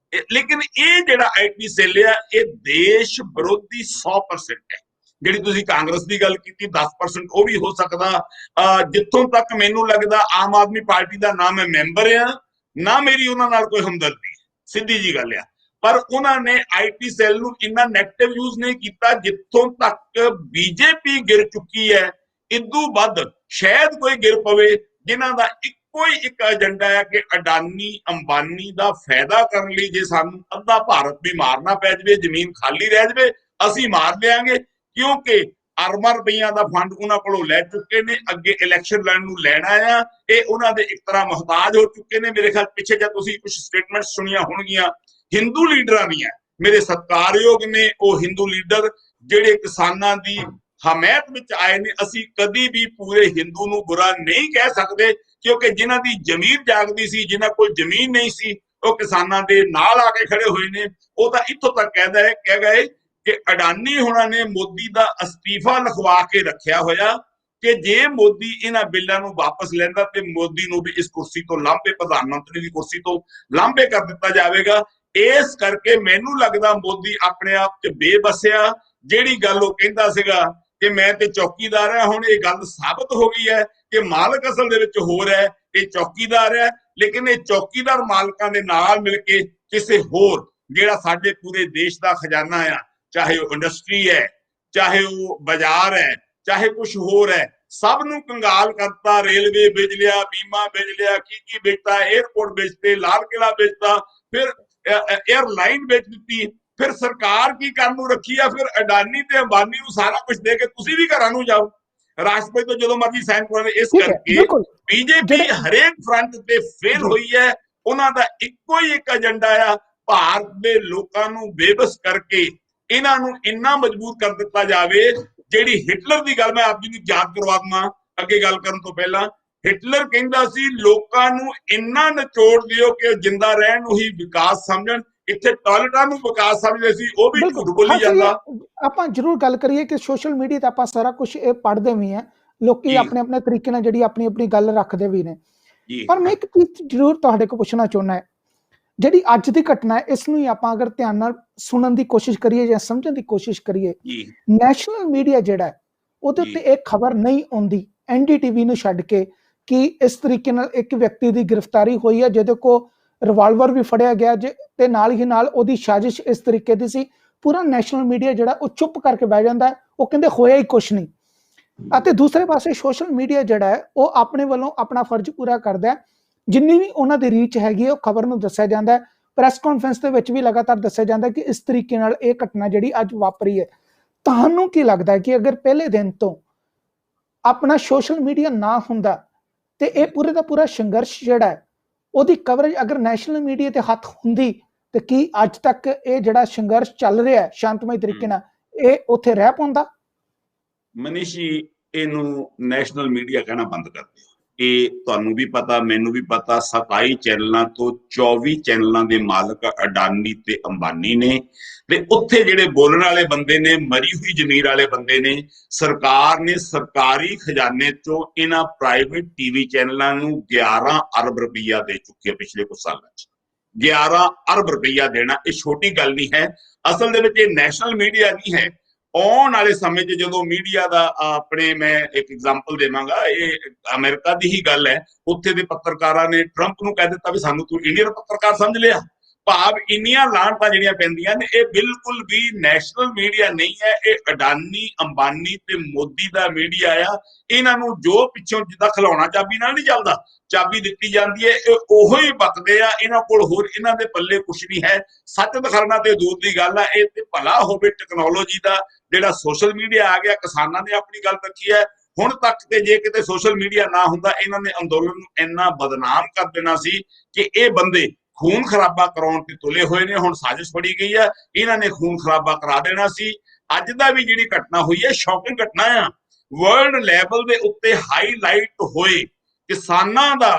ਲੇਕਿਨ ਇਹ ਜਿਹੜਾ IT ਸੈੱਲ ਆ, ਇਹ ਦੇਸ਼ ਵਿਰੋਧੀ 100% ਹੈ। ਜਿਹੜੀ ਤੁਸੀਂ ਕਾਂਗਰਸ ਦੀ ਗੱਲ ਕੀਤੀ 10% ਉਹ ਵੀ ਹੋ ਸਕਦਾ। ਜਿੱਥੋਂ ਤੱਕ ਮੈਨੂੰ ਲੱਗਦਾ ਆਮ ਆਦਮੀ ਪਾਰਟੀ ਦਾ ਨਾ ਮੈਂ ਮੈਂਬਰ ਆ, ਨਾ ਮੇਰੀ ਉਹਨਾਂ ਨਾਲ ਕੋਈ ਹਮਦਰਦੀ, ਸਿੱਧੀ ਜੀ ਗੱਲ ਆ। ਪਰ ਉਹਨਾਂ ਨੇ ਆਈਟੀ ਸੈੱਲ ਨੂੰ ਇੰਨਾ ਨੈਗੇਟਿਵ ਯੂਜ਼ ਨਹੀਂ ਕੀਤਾ। ਜਿੱਥੋਂ ਤੱਕ ਬੀਜੇਪੀ ਗਿਰ ਚੁੱਕੀ ਹੈ, ਇਦੋਂ ਵੱਧ ਸ਼ਾਇਦ ਕੋਈ ਗਿਰ ਪਵੇ, ਜਿਨ੍ਹਾਂ ਦਾ ਇੱਕੋ ਹੀ ਇੱਕ ਏਜੰਡਾ ਹੈ ਕਿ ਅਡਾਨੀ ਅੰਬਾਨੀ ਦਾ ਫਾਇਦਾ ਕਰਨ ਲਈ ਜੇ ਸਾਨੂੰ ਅੱਧਾ ਭਾਰਤ ਵੀ ਮਾਰਨਾ ਪੈ ਜਾਵੇ, ਜ਼ਮੀਨ ਖਾਲੀ ਰਹਿ ਜਾਵੇ, ਅਸੀਂ ਮਾਰ ਲਿਆਂਗੇ। ਕਿਉਂਕਿ ਅਰਬਾਂ ਰੁਪਈਆਂ ਦਾ ਫੰਡ ਉਹਨਾਂ ਕੋਲੋਂ ਲੈ ਚੁੱਕੇ ਨੇ, ਅੱਗੇ ਇਲੈਕਸ਼ਨ ਲੜਨ ਨੂੰ ਲੈਣਾ ਆ। ਇਹ ਉਹਨਾਂ ਦੇ ਇੱਕ ਤਰ੍ਹਾਂ ਮੁਹਤਾਜ ਹੋ ਚੁੱਕੇ ਨੇ। ਮੇਰੇ ਖਿਆਲ ਪਿੱਛੇ ਜਦ ਤੁਸੀਂ ਕੁਝ ਸਟੇਟਮੈਂਟ ਸੁਣੀਆਂ ਹੋਣਗੀਆਂ ਹਿੰਦੂ ਲੀਡਰਾਂ ਦੀਆਂ, ਮੇਰੇ ਸਤਿਕਾਰਯੋਗ ਨੇ ਉਹ ਹਿੰਦੂ ਲੀਡਰ ਜਿਹੜੇ ਕਿਸਾਨਾਂ ਦੀ ਹਮਾਇਤ ਵਿੱਚ ਆਏ ਨੇ। ਅਸੀਂ ਕਦੀ ਵੀ ਪੂਰੇ ਹਿੰਦੂ ਨੂੰ ਬੁਰਾ ਨਹੀਂ ਕਹਿ ਸਕਦੇ, ਕਿਉਂਕਿ ਜਿਨ੍ਹਾਂ ਦੀ ਜ਼ਮੀਰ ਜਾਗਦੀ ਸੀ, ਜਿਨ੍ਹਾਂ ਕੋਲ ਜ਼ਮੀਨ ਨਹੀਂ ਸੀ, ਉਹ ਕਿਸਾਨਾਂ ਦੇ ਨਾਲ ਆ ਕੇ ਖੜੇ ਹੋਏ ਨੇ। ਉਹ ਤਾਂ ਇੱਥੋਂ ਤੱਕ ਕਹਿ ਗਏ ਕਿ ਅਡਾਨੀ ਹੋਣਾ ਨੇ ਮੋਦੀ ਦਾ ਅਸਤੀਫਾ ਲਿਖਵਾ ਕੇ ਰੱਖਿਆ ਹੋਇਆ ਕਿ ਜੇ ਮੋਦੀ ਇਹਨਾਂ ਬਿੱਲਾਂ ਨੂੰ ਵਾਪਸ ਲੈਂਦਾ ਤੇ ਮੋਦੀ ਨੂੰ ਵੀ ਇਸ ਕੁਰਸੀ ਤੋਂ ਲਾਂਭੇ, ਪ੍ਰਧਾਨ ਮੰਤਰੀ ਦੀ ਕੁਰਸੀ ਤੋਂ ਲਾਂਭੇ ਕਰ ਦਿੱਤਾ ਜਾਵੇਗਾ। ਇਸ ਕਰਕੇ ਮੈਨੂੰ ਲੱਗਦਾ ਮੋਦੀ ਆਪਣੇ ਆਪ 'ਚ ਬੇਬਸਿਆ। ਜਿਹੜੀ ਗੱਲ ਉਹ ਕਹਿੰਦਾ ਸੀਗਾ ਕਿ ਮੈਂ ਤੇ ਚੌਕੀਦਾਰ ਹਾਂ, ਹੁਣ ਇਹ ਗੱਲ ਸਾਬਤ ਹੋ ਗਈ ਹੈ ਕਿ ਮਾਲਕ ਅਸਲ ਦੇ ਵਿੱਚ ਹੋਰ ਹੈ, ਇਹ ਚੌਕੀਦਾਰ ਹੈ। ਲੇਕਿਨ ਇਹ ਚੌਕੀਦਾਰ ਮਾਲਕਾਂ ਦੇ ਨਾਲ ਮਿਲ ਕੇ ਕਿਸੇ ਹੋਰ ਜਿਹੜਾ ਸਾਡੇ ਪੂਰੇ ਦੇਸ਼ ਦਾ ਖਜ਼ਾਨਾ ਆ, ਚਾਹੇ ਉਹ ਇੰਡਸਟਰੀ ਹੈ, ਚਾਹੇ ਉਹ ਬਾਜ਼ਾਰ ਹੈ, ਚਾਹੇ ਕੁਝ ਹੋਰ ਹੈ, ਸਭ ਨੂੰ ਕੰਗਾਲ ਕਰਤਾ। ਰੇਲਵੇ ਵੇਚ ਲਿਆ, ਬੀਮਾ ਵੇਚ ਲਿਆ, ਕੀ ਵੇਚਤਾ, 에ਅਰਪੋਰਟ ਵੇਚਤੇ, ਲਾਲ ਕਿਲਾ ਵੇਚਤਾ, ਫਿਰ 에ਅਰਲਾਈਨ ਵੇਚ ਦਿੱਤੀ। ਫਿਰ ਸਰਕਾਰ ਕੀ ਕਰਨ ਨੂੰ ਰੱਖੀ ਆ? ਫਿਰ ਅਡਾਨੀ ਤੇ ਅੰਬਾਨੀ ਨੂੰ ਸਾਰਾ ਕੁਝ ਦੇ ਕੇ ਤੁਸੀਂ ਵੀ ਘਰਾਂ ਨੂੰ ਜਾਓ, ਰਾਸ਼ਟਰਪਤੀ ਤੋਂ ਜਦੋਂ ਮਰਜ਼ੀ ਸਾਈਨ ਕਰਵਾਓ। ਇਸ ਕਰਕੇ ਬੀਜੇਪੀ ਹਰੇਕ ਫਰੰਟ ਤੇ ਫੇਲ ਹੋਈ ਹੈ। ਉਹਨਾਂ ਦਾ ਇੱਕੋ ਹੀ ਇੱਕ ਏਜੰਡਾ ਆ, ਭਾਰਤ ਦੇ ਲੋਕਾਂ ਨੂੰ ਬੇਬਸ ਕਰਕੇ ਇਹਨਾਂ ਨੂੰ ਇੰਨਾ ਮਜਬੂਰ ਕਰ ਦਿੱਤਾ ਜਾਵੇ। ਜਿਹੜੀ ਹਿਟਲਰ ਦੀ ਗੱਲ ਮੈਂ ਆਪ ਜੀ ਨੂੰ ਯਾਦ ਕਰਵਾ ਦਵਾਂ ਅੱਗੇ ਗੱਲ ਕਰਨ ਤੋਂ ਪਹਿਲਾਂ, ਹਿਟਲਰ ਕਹਿੰਦਾ ਸੀ ਲੋਕਾਂ ਨੂੰ ਇੰਨਾ ਨਿਚੋੜ ਦਿਓ ਕਿ ਜਿੰਦਾ ਰਹਿਣ ਨੂੰ ਹੀ ਵਿਕਾਸ ਸਮਝਣ। ਇੱਥੇ ਟਾਇਲਟਾਂ ਨੂੰ ਵਿਕਾਸ ਸਮਝਦੇ ਸੀ, ਉਹ ਵੀ ਝੂਠ ਬੋਲੀ ਜਾਂਦਾ। ਆਪਾਂ ਜ਼ਰੂਰ ਗੱਲ ਕਰੀਏ ਕਿ ਸੋਸ਼ਲ ਮੀਡੀਆ ਤੇ ਆਪਾਂ ਸਾਰਾ ਕੁਝ ਇਹ ਪੜ੍ਹਦੇ ਵੀ ਆ, ਲੋਕੀ ਆਪਣੇ ਆਪਣੇ ਤਰੀਕੇ ਨਾਲ ਜਿਹੜੀ ਆਪਣੀ ਆਪਣੀ ਗੱਲ ਰੱਖਦੇ ਵੀ ਨੇ। ਪਰ ਮੈਂ ਇੱਕ ਚੀਜ਼ ਜ਼ਰੂਰ ਤੁਹਾਡੇ ਕੋਲ ਪੁੱਛਣਾ ਚਾਹੁੰਦਾ ਹੈ, ਜਿਹੜੀ ਅੱਜ ਦੀ ਘਟਨਾ ਹੈ ਇਸ ਨੂੰ ਹੀ ਆਪਾਂ ਅਗਰ ਧਿਆਨ ਨਾਲ ਸੁਣਨ ਦੀ ਕੋਸ਼ਿਸ਼ ਕਰੀਏ ਜਾਂ ਸਮਝਣ ਦੀ ਕੋਸ਼ਿਸ਼ ਕਰੀਏ, ਨੈਸ਼ਨਲ ਮੀਡੀਆ ਜਿਹੜਾ ਉਹਦੇ ਉੱਤੇ ਇਹ ਖਬਰ ਨਹੀਂ ਆਉਂਦੀ NDTV ਨੂੰ ਛੱਡ ਕੇ ਕਿ ਇਸ ਤਰੀਕੇ ਨਾਲ ਇੱਕ ਵਿਅਕਤੀ ਦੀ ਗ੍ਰਿਫਤਾਰੀ ਹੋਈ ਹੈ ਜਿਹਦੇ ਕੋਲ ਰਿਵਾਲਵਰ ਵੀ ਫੜਿਆ ਗਿਆ ਤੇ ਨਾਲ ਹੀ ਨਾਲ ਉਹਦੀ ਸਾਜ਼ਿਸ਼ ਇਸ ਤਰੀਕੇ ਦੀ ਸੀ। ਪੂਰਾ ਨੈਸ਼ਨਲ ਮੀਡੀਆ ਜਿਹੜਾ ਉਹ ਚੁੱਪ ਕਰਕੇ ਬਹਿ ਜਾਂਦਾ ਹੈ, ਉਹ ਕਹਿੰਦੇ ਹੋਇਆ ਹੀ ਕੁਛ ਨਹੀਂ। ਅਤੇ ਦੂਸਰੇ ਪਾਸੇ ਸੋਸ਼ਲ ਮੀਡੀਆ ਜਿਹੜਾ ਹੈ ਉਹ ਆਪਣੇ ਵੱਲੋਂ ਆਪਣਾ ਫਰਜ਼ ਪੂਰਾ ਕਰਦਾ ਹੈ। ਜਿੰਨੀ ਵੀ ਉਹਨਾਂ ਦੀ ਰੀਚ ਹੈਗੀ ਹੈ ਉਹ ਖਬਰ ਨੂੰ ਦੱਸਿਆ ਜਾਂਦਾ ਹੈ। ਪ੍ਰੈਸ ਕਾਨਫਰੰਸ ਦੇ ਵਿੱਚ ਵੀ ਲਗਾਤਾਰ ਦੱਸਿਆ ਜਾਂਦਾ ਕਿ ਇਸ ਤਰੀਕੇ ਨਾਲ ਇਹ ਘਟਨਾ ਜਿਹੜੀ ਅੱਜ ਵਾਪਰੀ ਹੈ। ਤੁਹਾਨੂੰ ਕੀ ਲੱਗਦਾ ਹੈ ਕਿ ਅਗਰ ਪਹਿਲੇ ਦਿਨ ਤੋਂ ਆਪਣਾ ਸੋਸ਼ਲ ਮੀਡੀਆ ਨਾ ਹੁੰਦਾ ਤੇ ਇਹ ਪੂਰੇ ਦਾ ਪੂਰਾ ਸੰਘਰਸ਼ ਜਿਹੜਾ ਹੈ ਉਹਦੀ ਕਵਰੇਜ ਅਗਰ ਨੈਸ਼ਨਲ ਮੀਡੀਆ ਤੇ ਹੱਥ ਹੁੰਦੀ ਤੇ ਕੀ ਅੱਜ ਤੱਕ ਇਹ ਜਿਹੜਾ ਸੰਘਰਸ਼ ਚੱਲ ਰਿਹਾ ਸ਼ਾਂਤਮਈ ਤਰੀਕੇ ਨਾਲ ਇਹ ਉੱਥੇ ਰਹਿ ਪਾਉਂਦਾ? ਮਨੀਸ਼ ਜੀ, ਇਹਨੂੰ ਨੈਸ਼ਨਲ ਮੀਡੀਆ ਕਹਿਣਾ ਬੰਦ ਕਰ ਦਿਓ। ਇਹ ਤੁਹਾਨੂੰ ਵੀ ਪਤਾ, ਮੈਨੂੰ ਵੀ ਪਤਾ, 27 ਚੈਨਲਾਂ ਤੋਂ 24 ਚੈਨਲਾਂ ਦੇ ਮਾਲਕ ਅਡਾਨੀ ਤੇ ਅੰਬਾਨੀ ਨੇ। ਤੇ ਉੱਥੇ ਜਿਹੜੇ ਬੋਲਣ ਵਾਲੇ ਬੰਦੇ ਨੇ ਮਰੀ ਹੋਈ ਜ਼ਮੀਰ ਵਾਲੇ ਬੰਦੇ ਨੇ। ਸਰਕਾਰ ਨੇ ਸਰਕਾਰੀ ਖਜ਼ਾਨੇ ਚੋਂ ਇਹਨਾਂ ਪ੍ਰਾਈਵੇਟ TV ਚੈਨਲਾਂ ਨੂੰ 11 ਅਰਬ ਰੁਪਈਆ ਦੇ ਚੁੱਕੀ ਹੈ ਪਿਛਲੇ ਕੁਝ ਸਾਲਾਂ 'ਚ। 11 ਅਰਬ ਰੁਪਈਆ ਦੇਣਾ ਇਹ ਛੋਟੀ ਗੱਲ ਨਹੀਂ ਹੈ। ਅਸਲ ਦੇ ਵਿੱਚ ਇਹ ਨੈਸ਼ਨਲ ਮੀਡੀਆ ਨਹੀਂ ਹੈ। ਆਉਣ ਵਾਲੇ ਸਮੇਂ 'ਚ ਜਦੋਂ ਮੀਡੀਆ ਦਾ ਆਪਣੇ, ਮੈਂ ਇੱਕ ਐਗਜ਼ਾਮਪਲ ਦੇਵਾਂਗਾ, ਇਹ ਅਮਰੀਕਾ ਦੀ ਹੀ ਗੱਲ ਹੈ। ਉੱਥੇ ਦੇ ਪੱਤਰਕਾਰਾਂ ਨੇ ਟਰੰਪ ਨੂੰ ਕਹਿ ਦਿੱਤਾ ਵੀ ਸਾਨੂੰ ਤੂੰ ਇੰਡੀਅਨ ਪੱਤਰਕਾਰ ਸਮਝ ਲਿਆ। ਭਾਵ ਇੰਨੀਆਂ ਲਾਹਨਤਾਂ ਜਿਹੜੀਆਂ ਪੈਂਦੀਆਂ ਨੇ, ਇਹ ਬਿਲਕੁਲ ਵੀ ਨੈਸ਼ਨਲ ਮੀਡੀਆ ਨਹੀਂ ਹੈ। ਇਹ ਅਡਾਨੀ ਅੰਬਾਨੀ ਤੇ ਮੋਦੀ ਦਾ ਮੀਡੀਆ ਆ। ਇਹਨਾਂ ਨੂੰ ਜੋ ਪਿੱਛੋਂ ਜਿੱਦਾਂ ਖਿਲਾਉਣਾ ਚਾਬੀ ਨਾਲ ਨਹੀਂ ਚੱਲਦਾ, ਚਾਬੀ ਦਿੱਤੀ ਜਾਂਦੀ ਹੈ, ਇਹ ਉਹੋ ਹੀ ਵਕਦੇ ਆ। ਇਹਨਾਂ ਕੋਲ ਹੋਰ ਇਹਨਾਂ ਦੇ ਪੱਲੇ ਕੁਛ ਨਹੀਂ ਹੈ। ਸੱਚ ਦਿਖਾਉਣਾ ਤੇ ਦੂਰ ਦੀ ਗੱਲ ਆ। ਇਹ ਤੇ ਭਲਾ ਹੋਵੇ ਟੈਕਨੋਲੋਜੀ ਦਾ, ਜਿਹੜਾ ਸੋਸ਼ਲ ਮੀਡੀਆ ਆ ਗਿਆ, ਕਿਸਾਨਾਂ ਨੇ ਆਪਣੀ ਗੱਲ ਰੱਖੀ ਹੈ। ਹੁਣ ਤੱਕ ਤੇ ਜੇ ਕਿਤੇ ਸੋਸ਼ਲ ਮੀਡੀਆ ਨਾ ਹੁੰਦਾ, ਇਹਨਾਂ ਨੇ ਅੰਦੋਲਨ ਨੂੰ ਇੰਨਾ ਬਦਨਾਮ ਕਰ ਦੇਣਾ ਸੀ ਕਿ ਇਹ ਬੰਦੇ ਖੂਨ ਖਰਾਬਾ ਕਰਾਉਣ ਤੇ ਤੁਲੇ ਹੋਏ ਨੇ। ਹੁਣ ਸਾਜ਼ਿਸ਼ ਫੜੀ ਗਈ ਆ, ਇਹਨਾਂ ਨੇ ਖੂਨ ਖਰਾਬਾ ਕਰਾ ਦੇਣਾ ਸੀ। ਅੱਜ ਦਾ ਵੀ ਜਿਹੜੀ ਘਟਨਾ ਹੋਈ ਹੈ ਸ਼ੌਕਿੰਗ ਘਟਨਾ ਆ। ਵਰਲਡ ਲੈਵਲ ਦੇ ਉੱਤੇ ਹਾਈਲਾਈਟ ਹੋਏ ਕਿਸਾਨਾਂ ਦਾ,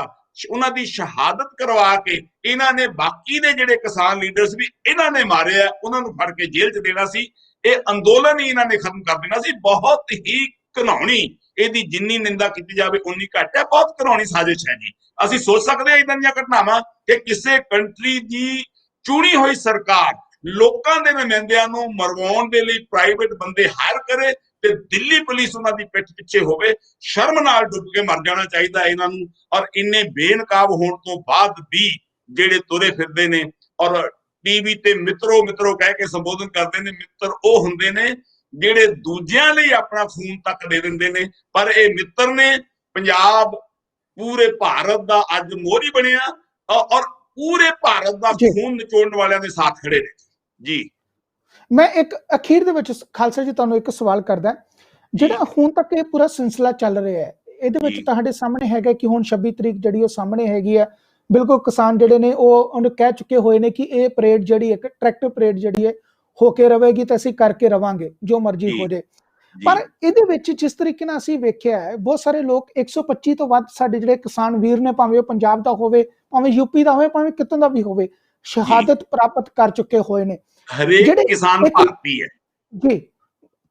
ਉਹਨਾਂ ਦੀ ਸ਼ਹਾਦਤ ਕਰਵਾ ਕੇ ਇਹਨਾਂ ਨੇ ਬਾਕੀ ਦੇ ਜਿਹੜੇ ਕਿਸਾਨ ਲੀਡਰਸ ਵੀ ਇਹਨਾਂ ਨੇ ਮਾਰੇ ਆ, ਉਹਨਾਂ ਨੂੰ ਫੜ ਕੇ ਜੇਲ੍ਹ 'ਚ ਦੇਣਾ ਸੀ। ਇਹ ਅੰਦੋਲਨ ਹੀ ਇਹਨਾਂ ਨੇ ਖਤਮ ਕਰ ਦੇਣਾ ਸੀ। ਬਹੁਤ ਹੀ ਘਿਨਾਉਣੀ, ਇਹਦੀ ਜਿੰਨੀ ਨਿੰਦਾ ਕੀਤੀ ਜਾਵੇ ਉਨੀ ਘੱਟ ਹੈ। ਬਹੁਤ ਘਿਨਾਉਣੀ ਸਾਜ਼ਿਸ਼ ਹੈ ਜੀ। ਅਸੀਂ ਸੋਚ ਸਕਦੇ ਹਾਂ ਇਦਾਂ ਦੀਆਂ ਘਟਨਾਵਾਂ ਕਿ ਕਿਸੇ ਕੰਟਰੀ ਦੀ ਚੁਣੀ ਹੋਈ ਸਰਕਾਰ ਲੋਕਾਂ ਦੇ ਨੁਮਾਇੰਦਿਆਂ ਨੂੰ ਮਰਵਾਉਣ ਦੇ ਲਈ ਪ੍ਰਾਈਵੇਟ ਬੰਦੇ ਹਾਇਰ ਕਰੇ ਤੇ ਦਿੱਲੀ ਪੁਲਿਸ ਉਹਨਾਂ ਦੀ ਪਿੱਠ ਪਿੱਛੇ ਹੋਵੇ। ਸ਼ਰਮ ਨਾਲ ਡੁੱਬ ਕੇ ਮਰ ਜਾਣਾ ਚਾਹੀਦਾ ਇਹਨਾਂ ਨੂੰ। ਔਰ ਇੰਨੇ ਬੇਨਕਾਬ ਹੋਣ ਤੋਂ ਬਾਅਦ ਵੀ ਜਿਹੜੇ ਤੁਰੇ ਫਿਰਦੇ ਨੇ ਔਰ ਟੀਵੀ ਤੇ ਮਿੱਤਰੋ ਮਿੱਤਰੋ ਕਹਿ ਕੇ ਸੰਬੋਧਨ ਕਰਦੇ ਨੇ। ਮਿੱਤਰ ਉਹ ਹੁੰਦੇ ਨੇ ਜਿਹੜੇ ਦੂਜਿਆਂ ਲਈ ਆਪਣਾ ਖੂਨ ਤੱਕ ਦੇ ਦਿੰਦੇ ਨੇ, ਪਰ ਇਹ ਮਿੱਤਰ ਨੇ। ਪੰਜਾਬ ਪੂਰੇ ਭਾਰਤ ਦਾ ਅੱਜ ਮੋਹਰੀ ਬਣਿਆ ਔਰ ਪੂਰੇ ਭਾਰਤ ਦਾ ਜੀ ਖੂਨ ਨਿਚੋੜਨ ਵਾਲਿਆਂ ਦੇ ਸਾਥ ਖੜੇ ਨੇ ਜੀ। ਮੈਂ ਇੱਕ ਅਖੀਰ ਦੇ ਵਿੱਚ ਖਾਲਸਾ ਜੀ ਤੁਹਾਨੂੰ ਇੱਕ ਸਵਾਲ ਕਰਦਾ, ਜਿਹੜਾ ਹੁਣ ਤੱਕ ਇਹ ਪੂਰਾ ਸਿਲਸਿਲਾ ਚੱਲ ਰਿਹਾ ਹੈ, ਇਹਦੇ ਵਿੱਚ ਜੀ ਤੁਹਾਡੇ ਸਾਹਮਣੇ ਹੈਗਾ ਕਿ ਹੁਣ 26 ਤਰੀਕ ਜਿਹੜੀ ਉਹ ਸਾਹਮਣੇ ਹੈਗੀ ਹੈ, ਬਿਲਕੁਲ ਕਿਸਾਨ ਜਿਹੜੇ ਨੇ ਉਹ ਉਹਨੂੰ ਕਹਿ ਚੁੱਕੇ ਹੋਏ ਨੇ ਕਿ ਇਹ ਪਰੇਡ ਜਿਹੜੀ ਇੱਕ ਟਰੈਕਟਰ ਪਰੇਡ ਜਿਹੜੀ ਹੈ ਹੋ ਕੇ ਰਵੇਗੀ ਤੇ ਅਸੀਂ ਕਰਕੇ ਰਵਾਂਗੇ ਜੋ ਮਰਜ਼ੀ ਜੀ ਹੋ ਜਾਏ। ਜੀ ਪਰ ਇਹਦੇ ਵਿੱਚ ਜਿਸ ਤਰੀਕੇ ਨਾਲ ਅਸੀਂ ਵੇਖਿਆ ਹੈ, ਬਹੁਤ ਸਾਰੇ ਲੋਕ 125 ਤੋਂ ਵੱਧ ਸਾਡੇ ਜਿਹੜੇ ਕਿਸਾਨ ਵੀਰ ਨੇ, ਭਾਵੇਂ ਉਹ ਪੰਜਾਬ ਦਾ ਹੋਵੇ, ਭਾਵੇਂ ਯੂਪੀ ਦਾ ਹੋਵੇ, ਭਾਵੇਂ ਕਿਤੋਂ ਦਾ ਵੀ ਹੋਵੇ, ਜੀ ਸ਼ਹਾਦਤ ਪ੍ਰਾਪਤ ਕਰ ਚੁੱਕੇ ਹੋਏ ਨੇ। ਹਰੇਕ ਜਿਹੜੇ ਕਿਸਾਨ ਇੱਕ ਭਾਰਤੀ ਹੈ ਜੀ,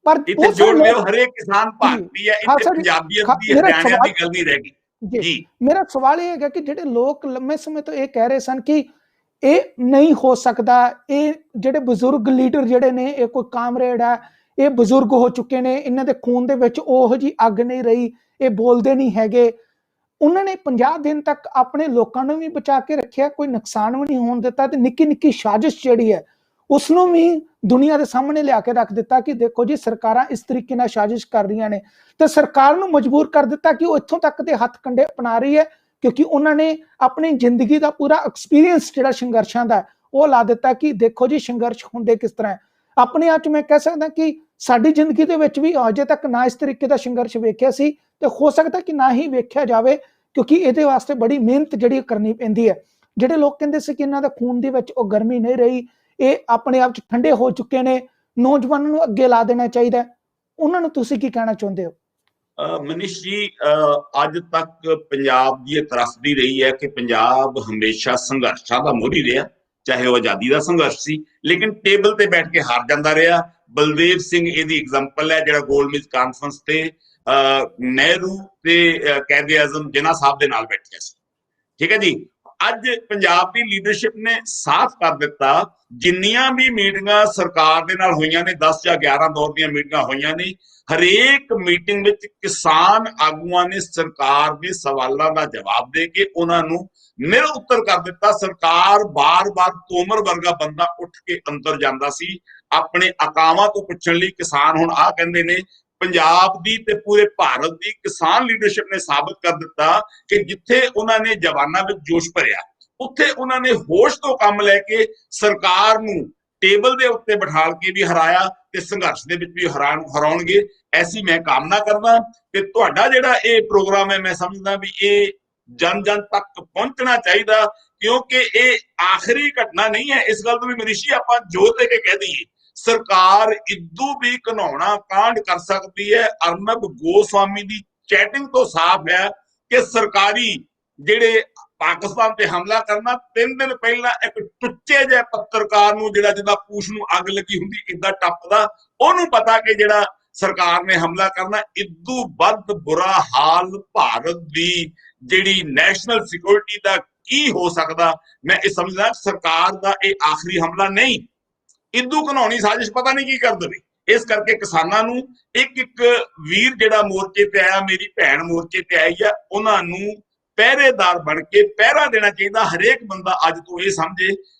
ਪਰ ਇੱਥੇ ਬਹੁਤ ਜੋੜ ਸਾਰੇ ਲਿਓ, ਲੋਕ ਹਰੇਕ ਕਿਸਾਨ ਜੀ ਭਾਰਤੀ ਹੈ। ਇੱਥੇ ਖਾਲਸਾ ਜੀ ਪੰਜਾਬੀਅਤ ਦੀ ਮੇਰਾ ਹਰਿਆਣਿਆਂ ਸਵਾਲ ਦੀ ਗੱਲ ਨਹੀਂ ਰਹਿ ਗਈ ਜੀ ਜੀ। ਮੇਰਾ ਸਵਾਲ ਇਹ ਹੈਗਾ ਕਿ ਜਿਹੜੇ ਲੋਕ ਲੰਮੇ ਸਮੇਂ ਤੋਂ ਇਹ ਕਹਿ ਰਹੇ ਸਨ ਕਿ ਇਹ ਨਹੀਂ ਹੋ ਸਕਦਾ, ਇਹ ਜਿਹੜੇ ਬਜ਼ੁਰਗ ਲੀਡਰ ਜਿਹੜੇ ਨੇ, ਇਹ ਕੋਈ ਕਾਮਰੇਡ ਹੈ, ਇਹ ਬਜ਼ੁਰਗ ਹੋ ਚੁੱਕੇ ਨੇ, ਇਹਨਾਂ ਦੇ ਖੂਨ ਦੇ ਵਿੱਚ ਉਹੋ ਜੀ ਅੱਗ ਨਹੀਂ ਰਹੀ, ਇਹ ਬੋਲਦੇ ਨਹੀਂ ਹੈਗੇ, ਉਹਨਾਂ ਨੇ 50 ਦਿਨ ਤੱਕ ਆਪਣੇ ਲੋਕਾਂ ਨੂੰ ਵੀ ਬਚਾ ਕੇ ਰੱਖਿਆ, ਕੋਈ ਨੁਕਸਾਨ ਵੀ ਨਹੀਂ ਹੋਣ ਦਿੱਤਾ, ਤੇ ਨਿੱਕੀ ਨਿੱਕੀ ਸਾਜ਼ਿਸ਼ ਜਿਹੜੀ ਹੈ ਉਸ ਨੂੰ ਵੀ ਦੁਨੀਆ ਦੇ ਸਾਹਮਣੇ ਲਿਆ ਕੇ ਰੱਖ ਦਿੱਤਾ ਕਿ ਦੇਖੋ ਜੀ ਸਰਕਾਰਾਂ ਇਸ ਤਰੀਕੇ ਨਾਲ ਸਾਜ਼ਿਸ਼ ਕਰ ਰਹੀਆਂ ਨੇ, ਤੇ ਸਰਕਾਰ ਨੂੰ ਮਜਬੂਰ ਕਰ ਦਿੱਤਾ ਕਿ ਉਹ ਇੱਥੋਂ ਤੱਕ ਦੇ ਹੱਥ ਕੰਡੇ ਅਪਣਾ ਰਹੀ ਹੈ, ਕਿਉਂਕਿ ਉਹਨਾਂ ਨੇ ਆਪਣੀ ਜ਼ਿੰਦਗੀ ਦਾ ਪੂਰਾ ਐਕਸਪੀਰੀਅੰਸ ਜਿਹੜਾ ਸੰਘਰਸ਼ਾਂ ਦਾ ਉਹ ਲਾ ਦਿੱਤਾ ਕਿ ਦੇਖੋ ਜੀ ਸੰਘਰਸ਼ ਹੁੰਦੇ ਕਿਸ ਤਰ੍ਹਾਂ ਹੈ। ਆਪਣੇ ਆਪ 'ਚ ਮੈਂ ਕਹਿ ਸਕਦਾ ਕਿ ਸਾਡੀ ਜ਼ਿੰਦਗੀ ਦੇ ਵਿੱਚ ਵੀ ਅਜੇ ਤੱਕ ਨਾ ਇਸ ਤਰੀਕੇ ਦਾ ਸੰਘਰਸ਼ ਵੇਖਿਆ ਸੀ, ਤੇ ਹੋ ਸਕਦਾ ਕਿ ਨਾ ਹੀ ਵੇਖਿਆ ਜਾਵੇ, ਕਿਉਂਕਿ ਇਹਦੇ ਵਾਸਤੇ ਬੜੀ ਮਿਹਨਤ ਜਿਹੜੀ ਕਰਨੀ ਪੈਂਦੀ ਹੈ। ਜਿਹੜੇ ਲੋਕ ਕਹਿੰਦੇ ਸੀ ਕਿ ਇਹਨਾਂ ਦਾ ਖੂਨ ਦੇ ਵਿੱਚ ਉਹ ਗਰਮੀ ਨਹੀਂ ਰਹੀ, ਇਹ ਆਪਣੇ ਆਪ 'ਚ ਠੰਡੇ ਹੋ ਚੁੱਕੇ ਨੇ, ਨੌਜਵਾਨਾਂ ਨੂੰ ਅੱਗੇ ਲਾ ਦੇਣਾ ਚਾਹੀਦਾ, ਉਹਨਾਂ ਨੂੰ ਤੁਸੀਂ ਕੀ ਕਹਿਣਾ ਚਾਹੁੰਦੇ ਹੋ? ਮਨੀਸ਼ ਜੀ, ਅੱਜ ਤੱਕ ਪੰਜਾਬ ਦੀ ਇਹ ਤਰਾਸਦੀ ਰਹੀ ਹੈ ਕਿ ਪੰਜਾਬ ਹਮੇਸ਼ਾ ਸੰਘਰਸ਼ਾਂ ਦਾ ਮੋਹਰੀ ਰਿਹਾ, ਚਾਹੇ ਉਹ ਆਜ਼ਾਦੀ ਦਾ ਸੰਘਰਸ਼ ਸੀ, ਲੇਕਿਨ ਟੇਬਲ ਤੇ ਬੈਠ ਕੇ ਹਾਰ ਜਾਂਦਾ ਰਿਹਾ। ਬਲਦੇਵ ਸਿੰਘ ਇਹਦੀ ਐਗਜ਼ਾਮਪਲ ਹੈ, ਜਿਹੜਾ ਗੋਲਮੇਜ ਕਾਨਫਰੰਸ ਤੇ ਨਹਿਰੂ ਤੇ ਕਾਇਦੇ ਆਜ਼ਮ ਜਿਨ੍ਹਾਂ ਸਾਹਿਬ ਦੇ ਨਾਲ ਬੈਠਿਆ ਸੀ। ਠੀਕ ਹੈ ਜੀ। ਅੱਜ ਪੰਜਾਬ ਦੀ ਲੀਡਰਸ਼ਿਪ ਨੇ ਸਾਫ਼ ਕਰ ਦਿੱਤਾ, ਜਿੰਨੀਆਂ ਵੀ ਮੀਟਿੰਗਾਂ ਸਰਕਾਰ ਦੇ ਨਾਲ ਹੋਈਆਂ ਨੇ, 10 ਜਾਂ 11 ਦੌਰ ਦੀਆਂ ਮੀਟਿੰਗਾਂ ਹੋਈਆਂ ਨੇ, ਹਰੇਕ ਮੀਟਿੰਗ ਵਿੱਚ ਕਿਸਾਨ ਆਗੂਆਂ ਨੇ ਸਰਕਾਰ ਦੇ ਸਵਾਲਾਂ ਦਾ ਜਵਾਬ ਦੇ ਕੇ ਉਹਨਾਂ ਨੂੰ ਨਿਰ ਉੱਤਰ ਕਰ ਦਿੱਤਾ। ਸਰਕਾਰ ਬਾਰ-ਬਾਰ ਤੋਮਰ ਵਰਗਾ ਬੰਦਾ ਉੱਠ ਕੇ ਅੰਦਰ ਜਾਂਦਾ ਸੀ ਆਪਣੇ ਅਕਾਵਾਂ ਤੋਂ ਪੁੱਛਣ ਲਈ। ਕਿਸਾਨ ਹੁਣ ਆਹ ਕਹਿੰਦੇ ਨੇ, ਪੰਜਾਬ ਦੀ ਤੇ ਪੂਰੇ ਭਾਰਤ ਦੀ ਕਿਸਾਨ ਲੀਡਰਸ਼ਿਪ ਨੇ ਸਾਬਤ ਕਰ ਦਿੱਤਾ ਕਿ ਜਿੱਥੇ ਉਹਨਾਂ ਨੇ ਜਵਾਨਾਂ ਵਿੱਚ ਜੋਸ਼ ਭਰਿਆ, ਉੱਥੇ ਉਹਨਾਂ ਨੇ ਹੋਸ਼ ਤੋਂ ਕੰਮ ਲੈ ਕੇ ਸਰਕਾਰ ਨੂੰ ਟੇਬਲ ਦੇ ਉੱਤੇ ਬਿਠਾ ਕੇ ਵੀ ਹਰਾਇਆ ਤੇ ਸੰਘਰਸ਼ ਦੇ ਵਿੱਚ ਵੀ ਹਰਾਉਣਗੇ। ਐਸੀ ਮੈਂ ਕਾਮਨਾ ਕਰਦਾ ਕਿ ਤੁਹਾਡਾ ਜਿਹੜਾ ਇਹ ਪ੍ਰੋਗਰਾਮ ਹੈ, ਮੈਂ ਸਮਝਦਾ ਵੀ ਇਹ ਜਨ ਜਨ ਤੱਕ ਪਹੁੰਚਣਾ ਚਾਹੀਦਾ, ਕਿਉਂਕਿ ਇਹ ਆਖਰੀ ਘਟਨਾ ਨਹੀਂ ਹੈ। ਇਸ ਗੱਲ ਤੋਂ ਵੀ ਮਨੀਸ਼ੀ ਆਪਾਂ ਜੋਰ ਦੇ ਕੇ ਕਹਿ ਦਈਏ, ਸਰਕਾਰ ਇਦੋਂ ਵੀ ਘਿਨਾਉਣਾ ਕਾਂਡ ਕਰ ਸਕਦੀ ਹੈ। ਅਰਨਬ ਗੋਸਵਾਮੀ ਦੀ ਚੈਟਿੰਗ ਤੋਂ ਸਾਫ਼ ਹੈ ਕਿ ਸਰਕਾਰੀ ਜਿਹੜੇ ਪਾਕਿਸਤਾਨ ਤੇ ਹਮਲਾ ਕਰਨਾ, 3 ਦਿਨ ਪਹਿਲਾਂ ਇੱਕ ਟੁੱਚੇ ਜਿਹੇ ਪੱਤਰਕਾਰ ਨੂੰ, ਜਿਹੜਾ ਜਿਹਦਾ ਪੂਛ ਨੂੰ ਅੱਗ ਲੱਗੀ ਹੁੰਦੀ ਇਦਾਂ ਟੱਪਦਾ, ਉਹਨੂੰ ਪਤਾ ਕਿ ਜਿਹੜਾ ਸਰਕਾਰ ਨੇ ਹਮਲਾ ਕਰਨਾ। ਇਦੋਂ ਵੱਧ ਬੁਰਾ ਹਾਲ ਭਾਰਤ ਦੀ ਜਿਹੜੀ ਨੈਸ਼ਨਲ ਸਿਕਿਉਰਿਟੀ ਦਾ ਕੀ ਹੋ ਸਕਦਾ। ਮੈਂ ਇਹ ਸਮਝਦਾ ਸਰਕਾਰ ਦਾ ਇਹ ਆਖਰੀ ਹਮਲਾ ਨਹੀਂ, ਇਦੋਂ ਘਿਨਾਉਣੀ ਸਾਜ਼ਿਸ਼ ਪਤਾ ਨਹੀਂ ਕੀ ਕਰ ਦੇਵੇ। ਇਸ ਕਰਕੇ ਕਿਸਾਨਾਂ ਨੂੰ ਇੱਕ ਇੱਕ ਵੀਰ ਜਿਹੜਾ ਮੋਰਚੇ ਤੇ ਆਇਆ, ਮੇਰੀ ਭੈਣ ਮੋਰਚੇ ਤੇ ਆਈ ਆ, ਉਹਨਾਂ ਨੂੰ ਪਹਿਰੇਦਾਰ ਬਣ ਕੇ ਪਹਿਰਾ ਦੇਣਾ ਚਾਹੀਦਾ। ਹਰੇਕ ਬੰਦਾ ਅੱਜ ਤੋਂ ਇਹ ਸਮਝੇ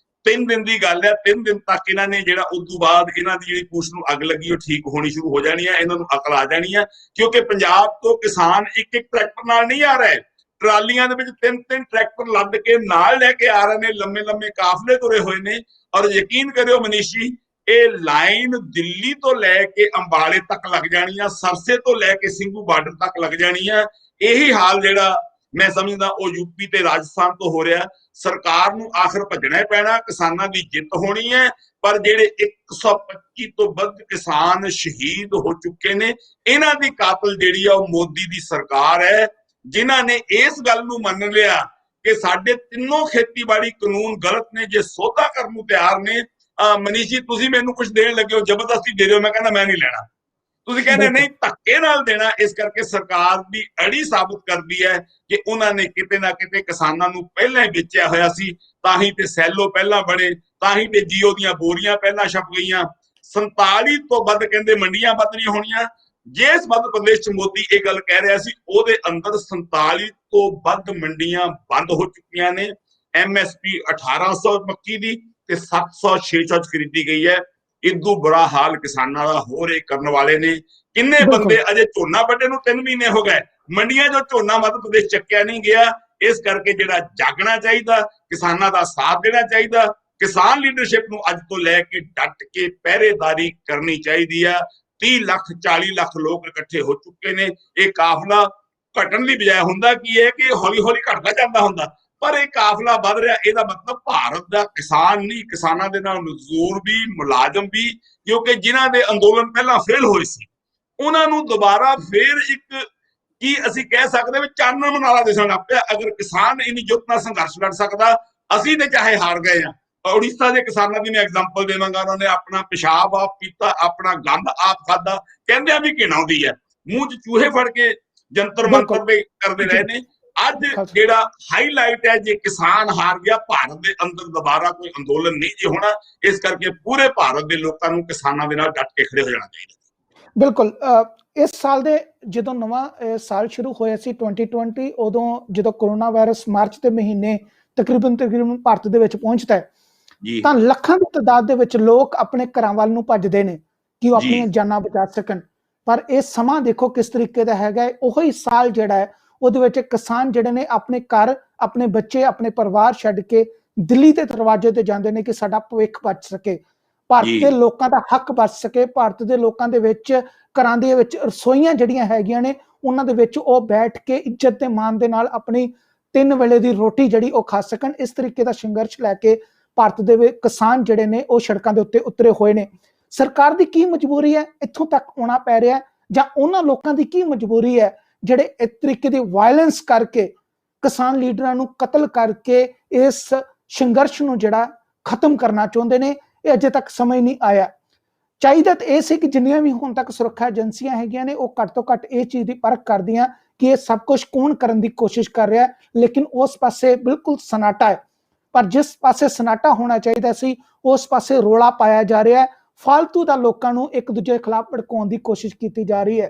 3 ਦਿਨ ਦੀ ਗੱਲ ਹੈ, 3 ਦਿਨ ਤੱਕ ਇਹਨਾਂ ਨੇ ਜਿਹੜਾ ਉਸ ਤੋਂ ਬਾਅਦ ਇਹਨਾਂ ਦੀ ਜਿਹੜੀ ਪੂਛ ਨੂੰ ਅੱਗ ਲੱਗੀ ਉਹ ਠੀਕ ਹੋਣੀ ਸ਼ੁਰੂ ਹੋ ਜਾਣੀ ਹੈ, ਇਹਨਾਂ ਨੂੰ ਅਕਲ ਆ ਜਾਣੀ ਹੈ। ਕਿਉਂਕਿ ਪੰਜਾਬ ਤੋਂ ਕਿਸਾਨ ਇੱਕ ਇੱਕ ਟਰੈਕਟਰ ਨਾਲ ਨਹੀਂ ਆ ਰਹੇ, ਟਰਾਲੀਆਂ ਦੇ ਵਿੱਚ 3-3 ਟਰੈਕਟਰ ਲੱਦ ਕੇ ਨਾਲ ਲੈ ਕੇ ਆ ਰਹੇ ਨੇ, ਲੰਮੇ ਲੰਮੇ ਕਾਫਲੇ ਤੁਰੇ ਹੋਏ ਨੇ। ਔਰ ਯਕੀਨ ਕਰਿਓ ਮਨੀਸ਼ੀ, ਇਹ ਲਾਈਨ ਦਿੱਲੀ ਤੋਂ ਲੈ ਕੇ ਅੰਬਾਲੇ ਤੱਕ ਲੱਗ ਜਾਣੀ ਆ, ਸਰਸੇ ਤੋਂ ਲੈ ਕੇ ਸਿੰਘੂ ਬਾਰਡਰ ਤੱਕ ਲੱਗ ਜਾਣੀ ਆ। ਇਹੀ ਹਾਲ ਜਿਹੜਾ ਮੈਂ ਸਮਝਦਾ ਉਹ ਯੂਪੀ ਤੇ ਰਾਜਸਥਾਨ ਤੋਂ ਹੋ ਰਿਹਾ। ਸਰਕਾਰ ਨੂੰ ਆਖਰ ਭੱਜਣਾ ਹੀ ਪੈਣਾ, ਕਿਸਾਨਾਂ ਦੀ ਜਿੱਤ ਹੋਣੀ ਹੈ। ਪਰ ਜਿਹੜੇ 125 ਤੋਂ ਵੱਧ ਕਿਸਾਨ ਸ਼ਹੀਦ ਹੋ ਚੁੱਕੇ ਨੇ, ਇਹਨਾਂ ਦੀ ਕਾਤਲ ਜਿਹੜੀ ਆ ਉਹ ਮੋਦੀ ਦੀ ਸਰਕਾਰ ਹੈ, ਜਿਨ੍ਹਾਂ ਨੇ ਇਸ ਗੱਲ ਨੂੰ ਮੰਨ ਲਿਆ ਕਿ ਸਾਡੇ ਤਿੰਨੋਂ ਖੇਤੀਬਾੜੀ ਕਾਨੂੰਨ ਗਲਤ ਨੇ। ਜੇ ਸੋਧਾ ਕਰਨ ਨੂੰ ਤਿਆਰ ਨੇ, ਮਨੀਸ਼ ਜੀ ਤੁਸੀਂ ਮੈਨੂੰ ਕੁਝ ਦੇਣ ਲੱਗੇ ਹੋ, ਜ਼ਬਰਦਸਤੀ ਦੇ ਦਿਓ, ਮੈਂ ਕਹਿੰਦਾ ਮੈਂ ਨਹੀਂ ਲੈਣਾ। ਤੁਸੀਂ ਕਹਿੰਦੇ ਨਹੀਂ, ਧੱਕੇ ਨਾਲ ਦੇਣਾ। ਇਸ ਕਰਕੇ ਸਰਕਾਰ ਦੀ ਅੜੀ ਸਾਬਤ ਕਰਦੀ ਹੈ ਕਿ ਉਹਨਾਂ ਨੇ ਕਿਤੇ ਨਾ ਕਿਤੇ ਕਿਸਾਨਾਂ ਨੂੰ ਪਹਿਲਾਂ ਹੀ ਵੇਚਿਆ ਹੋਇਆ ਸੀ। ਤਾਂ ਹੀ ਤੇ ਸੈਲੋ ਪਹਿਲਾਂ ਬਣੇ, ਤਾਂ ਹੀ ਤੇ ਜੀਓ ਦੀਆਂ ਬੋਰੀਆਂ ਪਹਿਲਾਂ ਛਪ ਗਈਆਂ। 47 ਤੋਂ ਵੱਧ ਕਹਿੰਦੇ ਮੰਡੀਆਂ ਬੰਦ ਨਹੀਂ ਹੋਣੀਆਂ। ਜਿਸ ਮੱਧ ਪ੍ਰਦੇਸ਼ ਚ ਮੋਦੀ ਇਹ ਗੱਲ ਕਹਿ ਰਿਹਾ ਸੀ, ਉਹਦੇ ਅੰਦਰ 47 ਤੋਂ ਵੱਧ ਮੰਡੀਆਂ ਬੰਦ ਹੋ ਚੁੱਕੀਆਂ ਨੇ। MSP 1800 ਮੱਕੀ ਦੀ, ਤੇ 700 600 ਚ ਖਰੀਦੀ ਗਈ ਹੈ। ਇਦੋਂ ਬੁਰਾ ਹਾਲ ਕਿਸਾਨਾਂ ਦਾ ਹੋ ਰਹੇ ਕਰਨ ਵਾਲੇ ਨੇ। ਕਿੰਨੇ ਬੰਦੇ ਬਿਲਕੁਲ ਅਜੇ ਝੋਨਾ ਵੱਢੇ ਨੂੰ 3 ਮਹੀਨੇ ਹੋ ਗਏ, ਮੰਡੀਆਂ 'ਚੋਂ ਝੋਨਾ ਮੱਧ ਪ੍ਰਦੇਸ਼ ਚੱਕਿਆ ਨਹੀਂ ਗਿਆ। ਇਸ ਕਰਕੇ ਜਿਹੜਾ ਜਾਗਣਾ ਚਾਹੀਦਾ, ਕਿਸਾਨਾਂ ਦਾ ਸਾਥ ਦੇਣਾ ਚਾਹੀਦਾ। ਕਿਸਾਨ ਲੀਡਰਸ਼ਿਪ ਨੂੰ ਅੱਜ ਤੋਂ ਲੈ ਕੇ ਡਟ ਕੇ ਪਹਿਰੇਦਾਰੀ ਕਰਨੀ ਚਾਹੀਦੀ ਆ। 30 ਲੱਖ 40 ਲੱਖ ਲੋਕ ਇਕੱਠੇ ਹੋ ਚੁੱਕੇ ਨੇ। ਇਹ ਕਾਫਲਾ ਘਟਣ ਦੀ ਬਜਾਏ ਹੁੰਦਾ ਕੀ ਹੈ ਕਿ ਹੌਲੀ ਹੌਲੀ ਘਟਦਾ ਜਾਂਦਾ ਹੁੰਦਾ, ਪਰ ਇਹ ਕਾਫਲਾ ਵੱਧ ਰਿਹਾ। ਇਹਦਾ ਮਤਲਬ ਭਾਰਤ ਦਾ ਕਿਸਾਨ ਨਹੀਂ, ਕਿਸਾਨਾਂ ਦੇ ਨਾਲ ਮਜ਼ਦੂਰ ਵੀ, ਮੁਲਾਜ਼ਮ ਵੀ, ਕਿਉਂਕਿ ਜਿਨ੍ਹਾਂ ਦੇ ਅੰਦੋਲਨ ਪਹਿਲਾਂ ਫੇਲ ਹੋਏ ਸੀ ਉਹਨਾਂ ਨੂੰ ਦੁਬਾਰਾ ਫੇਰ ਇੱਕ ਕੀ ਅਸੀਂ ਕਹਿ ਸਕਦੇ ਵੀ ਚਾਨਣ ਮਨਾਲਾ ਦਿਸਣ ਲੱਗ ਪਿਆ। ਅਗਰ ਕਿਸਾਨ ਇੰਨੀ ਜੁੱਟ ਨਾਲ ਸੰਘਰਸ਼ ਲੜ ਸਕਦਾ, ਅਸੀਂ ਤੇ ਚਾਹੇ ਹਾਰ ਗਏ ਆ। ਉੜੀਸਾ ਦੇ ਕਿਸਾਨਾਂ ਦੀ ਮੈਂ ਐਗਜ਼ਾਮਪਲ ਦੇਵਾਂਗਾ। ਉਹਨਾਂ ਨੇ ਆਪਣਾ ਪਿਸ਼ਾਬ ਆਪ ਪੀਤਾ, ਆਪਣਾ ਗੰਦ ਆਪ ਖਾਦਾ, ਕਹਿੰਦਿਆਂ ਵੀ ਘਿਣ ਆਉਂਦੀ ਹੈ। ਮੂੰਹ 'ਚ ਚੂਹੇ ਫੜ ਕੇ ਜੰਤਰ ਮੰਤਰ ਦੇ ਕਰਦੇ ਰਹੇ ਨੇ। ਅੱਜ ਜਿਹੜਾ ਹਾਈਲਾਈਟ ਹੈ, ਜੇ ਕਿਸਾਨ ਹਾਰ ਗਿਆ, ਭਾਰਤ ਦੇ ਅੰਦਰ ਦੁਬਾਰਾ ਕੋਈ ਅੰਦੋਲਨ ਨਹੀਂ ਜੇ ਹੋਣਾ। ਇਸ ਕਰਕੇ ਪੂਰੇ ਭਾਰਤ ਦੇ ਲੋਕਾਂ ਨੂੰ ਕਿਸਾਨਾਂ ਦੇ ਨਾਲ ਡਟ ਕੇ ਖੜੇ ਹੋ ਜਾਣਾ ਚਾਹੀਦਾ। ਬਿਲਕੁਲ ਇਸ ਸਾਲ ਦੇ ਜਦੋਂ ਨਵਾਂ ਸਾਲ ਸ਼ੁਰੂ ਹੋਇਆ ਸੀ 2020, ਉਦੋਂ ਜਦੋਂ ਕੋਰੋਨਾ ਵਾਇਰਸ ਮਾਰਚ ਦੇ ਮਹੀਨੇ ਤਕਰੀਬਨ ਭਾਰਤ ਦੇ ਵਿੱਚ ਪਹੁੰਚਦਾ ਹੈ ਤਾਂ ਲੱਖਾਂ ਦੀ ਤਾਦਾਦ ਦੇ ਵਿੱਚ ਲੋਕ ਆਪਣੇ ਘਰਾਂ ਵੱਲ ਨੂੰ ਭੱਜਦੇ ਨੇ ਕਿ ਉਹ ਆਪਣੀਆਂ ਜਾਨਾਂ ਬਚਾ ਸਕਣ। ਪਰ ਇਹ ਸਮਾਂ ਦੇਖੋ ਕਿਸ ਤਰੀਕੇ ਦਾ ਹੈਗਾ। ਉਹੀ ਸਾਲ ਜਿਹੜਾ ਹੈ ਉਹਦੇ ਵਿੱਚ ਕਿਸਾਨ ਜਿਹੜੇ ਨੇ ਆਪਣੇ ਘਰ, ਆਪਣੇ ਬੱਚੇ, ਆਪਣੇ ਪਰਿਵਾਰ ਛੱਡ ਕੇ ਦਿੱਲੀ ਦੇ ਦਰਵਾਜ਼ੇ ਤੇ ਜਾਂਦੇ ਨੇ ਕਿ ਸਾਡਾ ਭਵਿੱਖ ਬਚ ਸਕੇ, ਭਾਰਤ ਦੇ ਲੋਕਾਂ ਦਾ ਹੱਕ ਬਚ ਸਕੇ, ਭਾਰਤ ਦੇ ਲੋਕਾਂ ਦੇ ਵਿੱਚ ਘਰਾਂ ਦੇ ਵਿੱਚ ਰਸੋਈਆਂ ਜਿਹੜੀਆਂ ਹੈਗੀਆਂ ਨੇ ਉਹਨਾਂ ਦੇ ਵਿੱਚ ਉਹ ਬੈਠ ਕੇ ਇੱਜ਼ਤ ਤੇ ਮਾਣ ਦੇ ਨਾਲ ਆਪਣੀ 3 ਵੇਲੇ ਦੀ ਰੋਟੀ ਜਿਹੜੀ ਉਹ ਖਾ ਸਕਣ। ਇਸ ਤਰੀਕੇ ਦਾ ਸੰਘਰਸ਼ ਲੈ ਕੇ ਭਾਰਤ ਦੇ ਕਿਸਾਨ ਜਿਹੜੇ ਨੇ ਉਹ ਸੜਕਾਂ ਦੇ ਉੱਤੇ ਉਤਰੇ ਹੋਏ ਨੇ। ਸਰਕਾਰ ਦੀ ਕੀ ਮਜਬੂਰੀ ਹੈ ਇੱਥੋਂ ਤੱਕ ਆਉਣਾ ਪੈ ਰਿਹਾ, ਜਾਂ ਉਹਨਾਂ ਲੋਕਾਂ ਦੀ ਕੀ ਮਜਬੂਰੀ ਹੈ ਜਿਹੜੇ ਇਸ ਤਰੀਕੇ ਦੀ ਵਾਇਲੈਂਸ ਕਰਕੇ, ਕਿਸਾਨ ਲੀਡਰਾਂ ਨੂੰ ਕਤਲ ਕਰਕੇ ਇਸ ਸੰਘਰਸ਼ ਨੂੰ ਜਿਹੜਾ ਖਤਮ ਕਰਨਾ ਚਾਹੁੰਦੇ ਨੇ। ਇਹ ਅਜੇ ਤੱਕ ਸਮਝ ਨਹੀਂ ਆਇਆ। ਚਾਹੀਦਾ ਤਾਂ ਇਹ ਸੀ ਕਿ ਜਿੰਨੀਆਂ ਵੀ ਹੁਣ ਤੱਕ ਸੁਰੱਖਿਆ ਏਜੰਸੀਆਂ ਹੈਗੀਆਂ ਨੇ ਉਹ ਘੱਟ ਤੋਂ ਘੱਟ ਇਹ ਚੀਜ਼ ਦੀ ਪਰਖ ਕਰਦੀਆਂ ਕਿ ਇਹ ਸਭ ਕੁਝ ਕੌਣ ਕਰਨ ਦੀ ਕੋਸ਼ਿਸ਼ ਕਰ ਰਿਹਾ, ਲੇਕਿਨ ਉਸ ਪਾਸੇ ਬਿਲਕੁਲ ਸਨਾਟਾ ਹੈ। ਪਰ ਜਿਸ ਪਾਸੇ ਸਨਾਟਾ ਹੋਣਾ ਚਾਹੀਦਾ ਸੀ ਉਸ ਪਾਸੇ ਰੋਲਾ ਪਾਇਆ ਜਾ ਰਿਹਾ ਹੈ। ਫਾਲਤੂ ਦਾ ਲੋਕਾਂ ਨੂੰ ਇੱਕ ਦੂਜੇ ਖਿਲਾਫ ਭੜਕਾਉਣ ਦੀ ਕੋਸ਼ਿਸ਼ ਕੀਤੀ ਜਾ ਰਹੀ ਹੈ।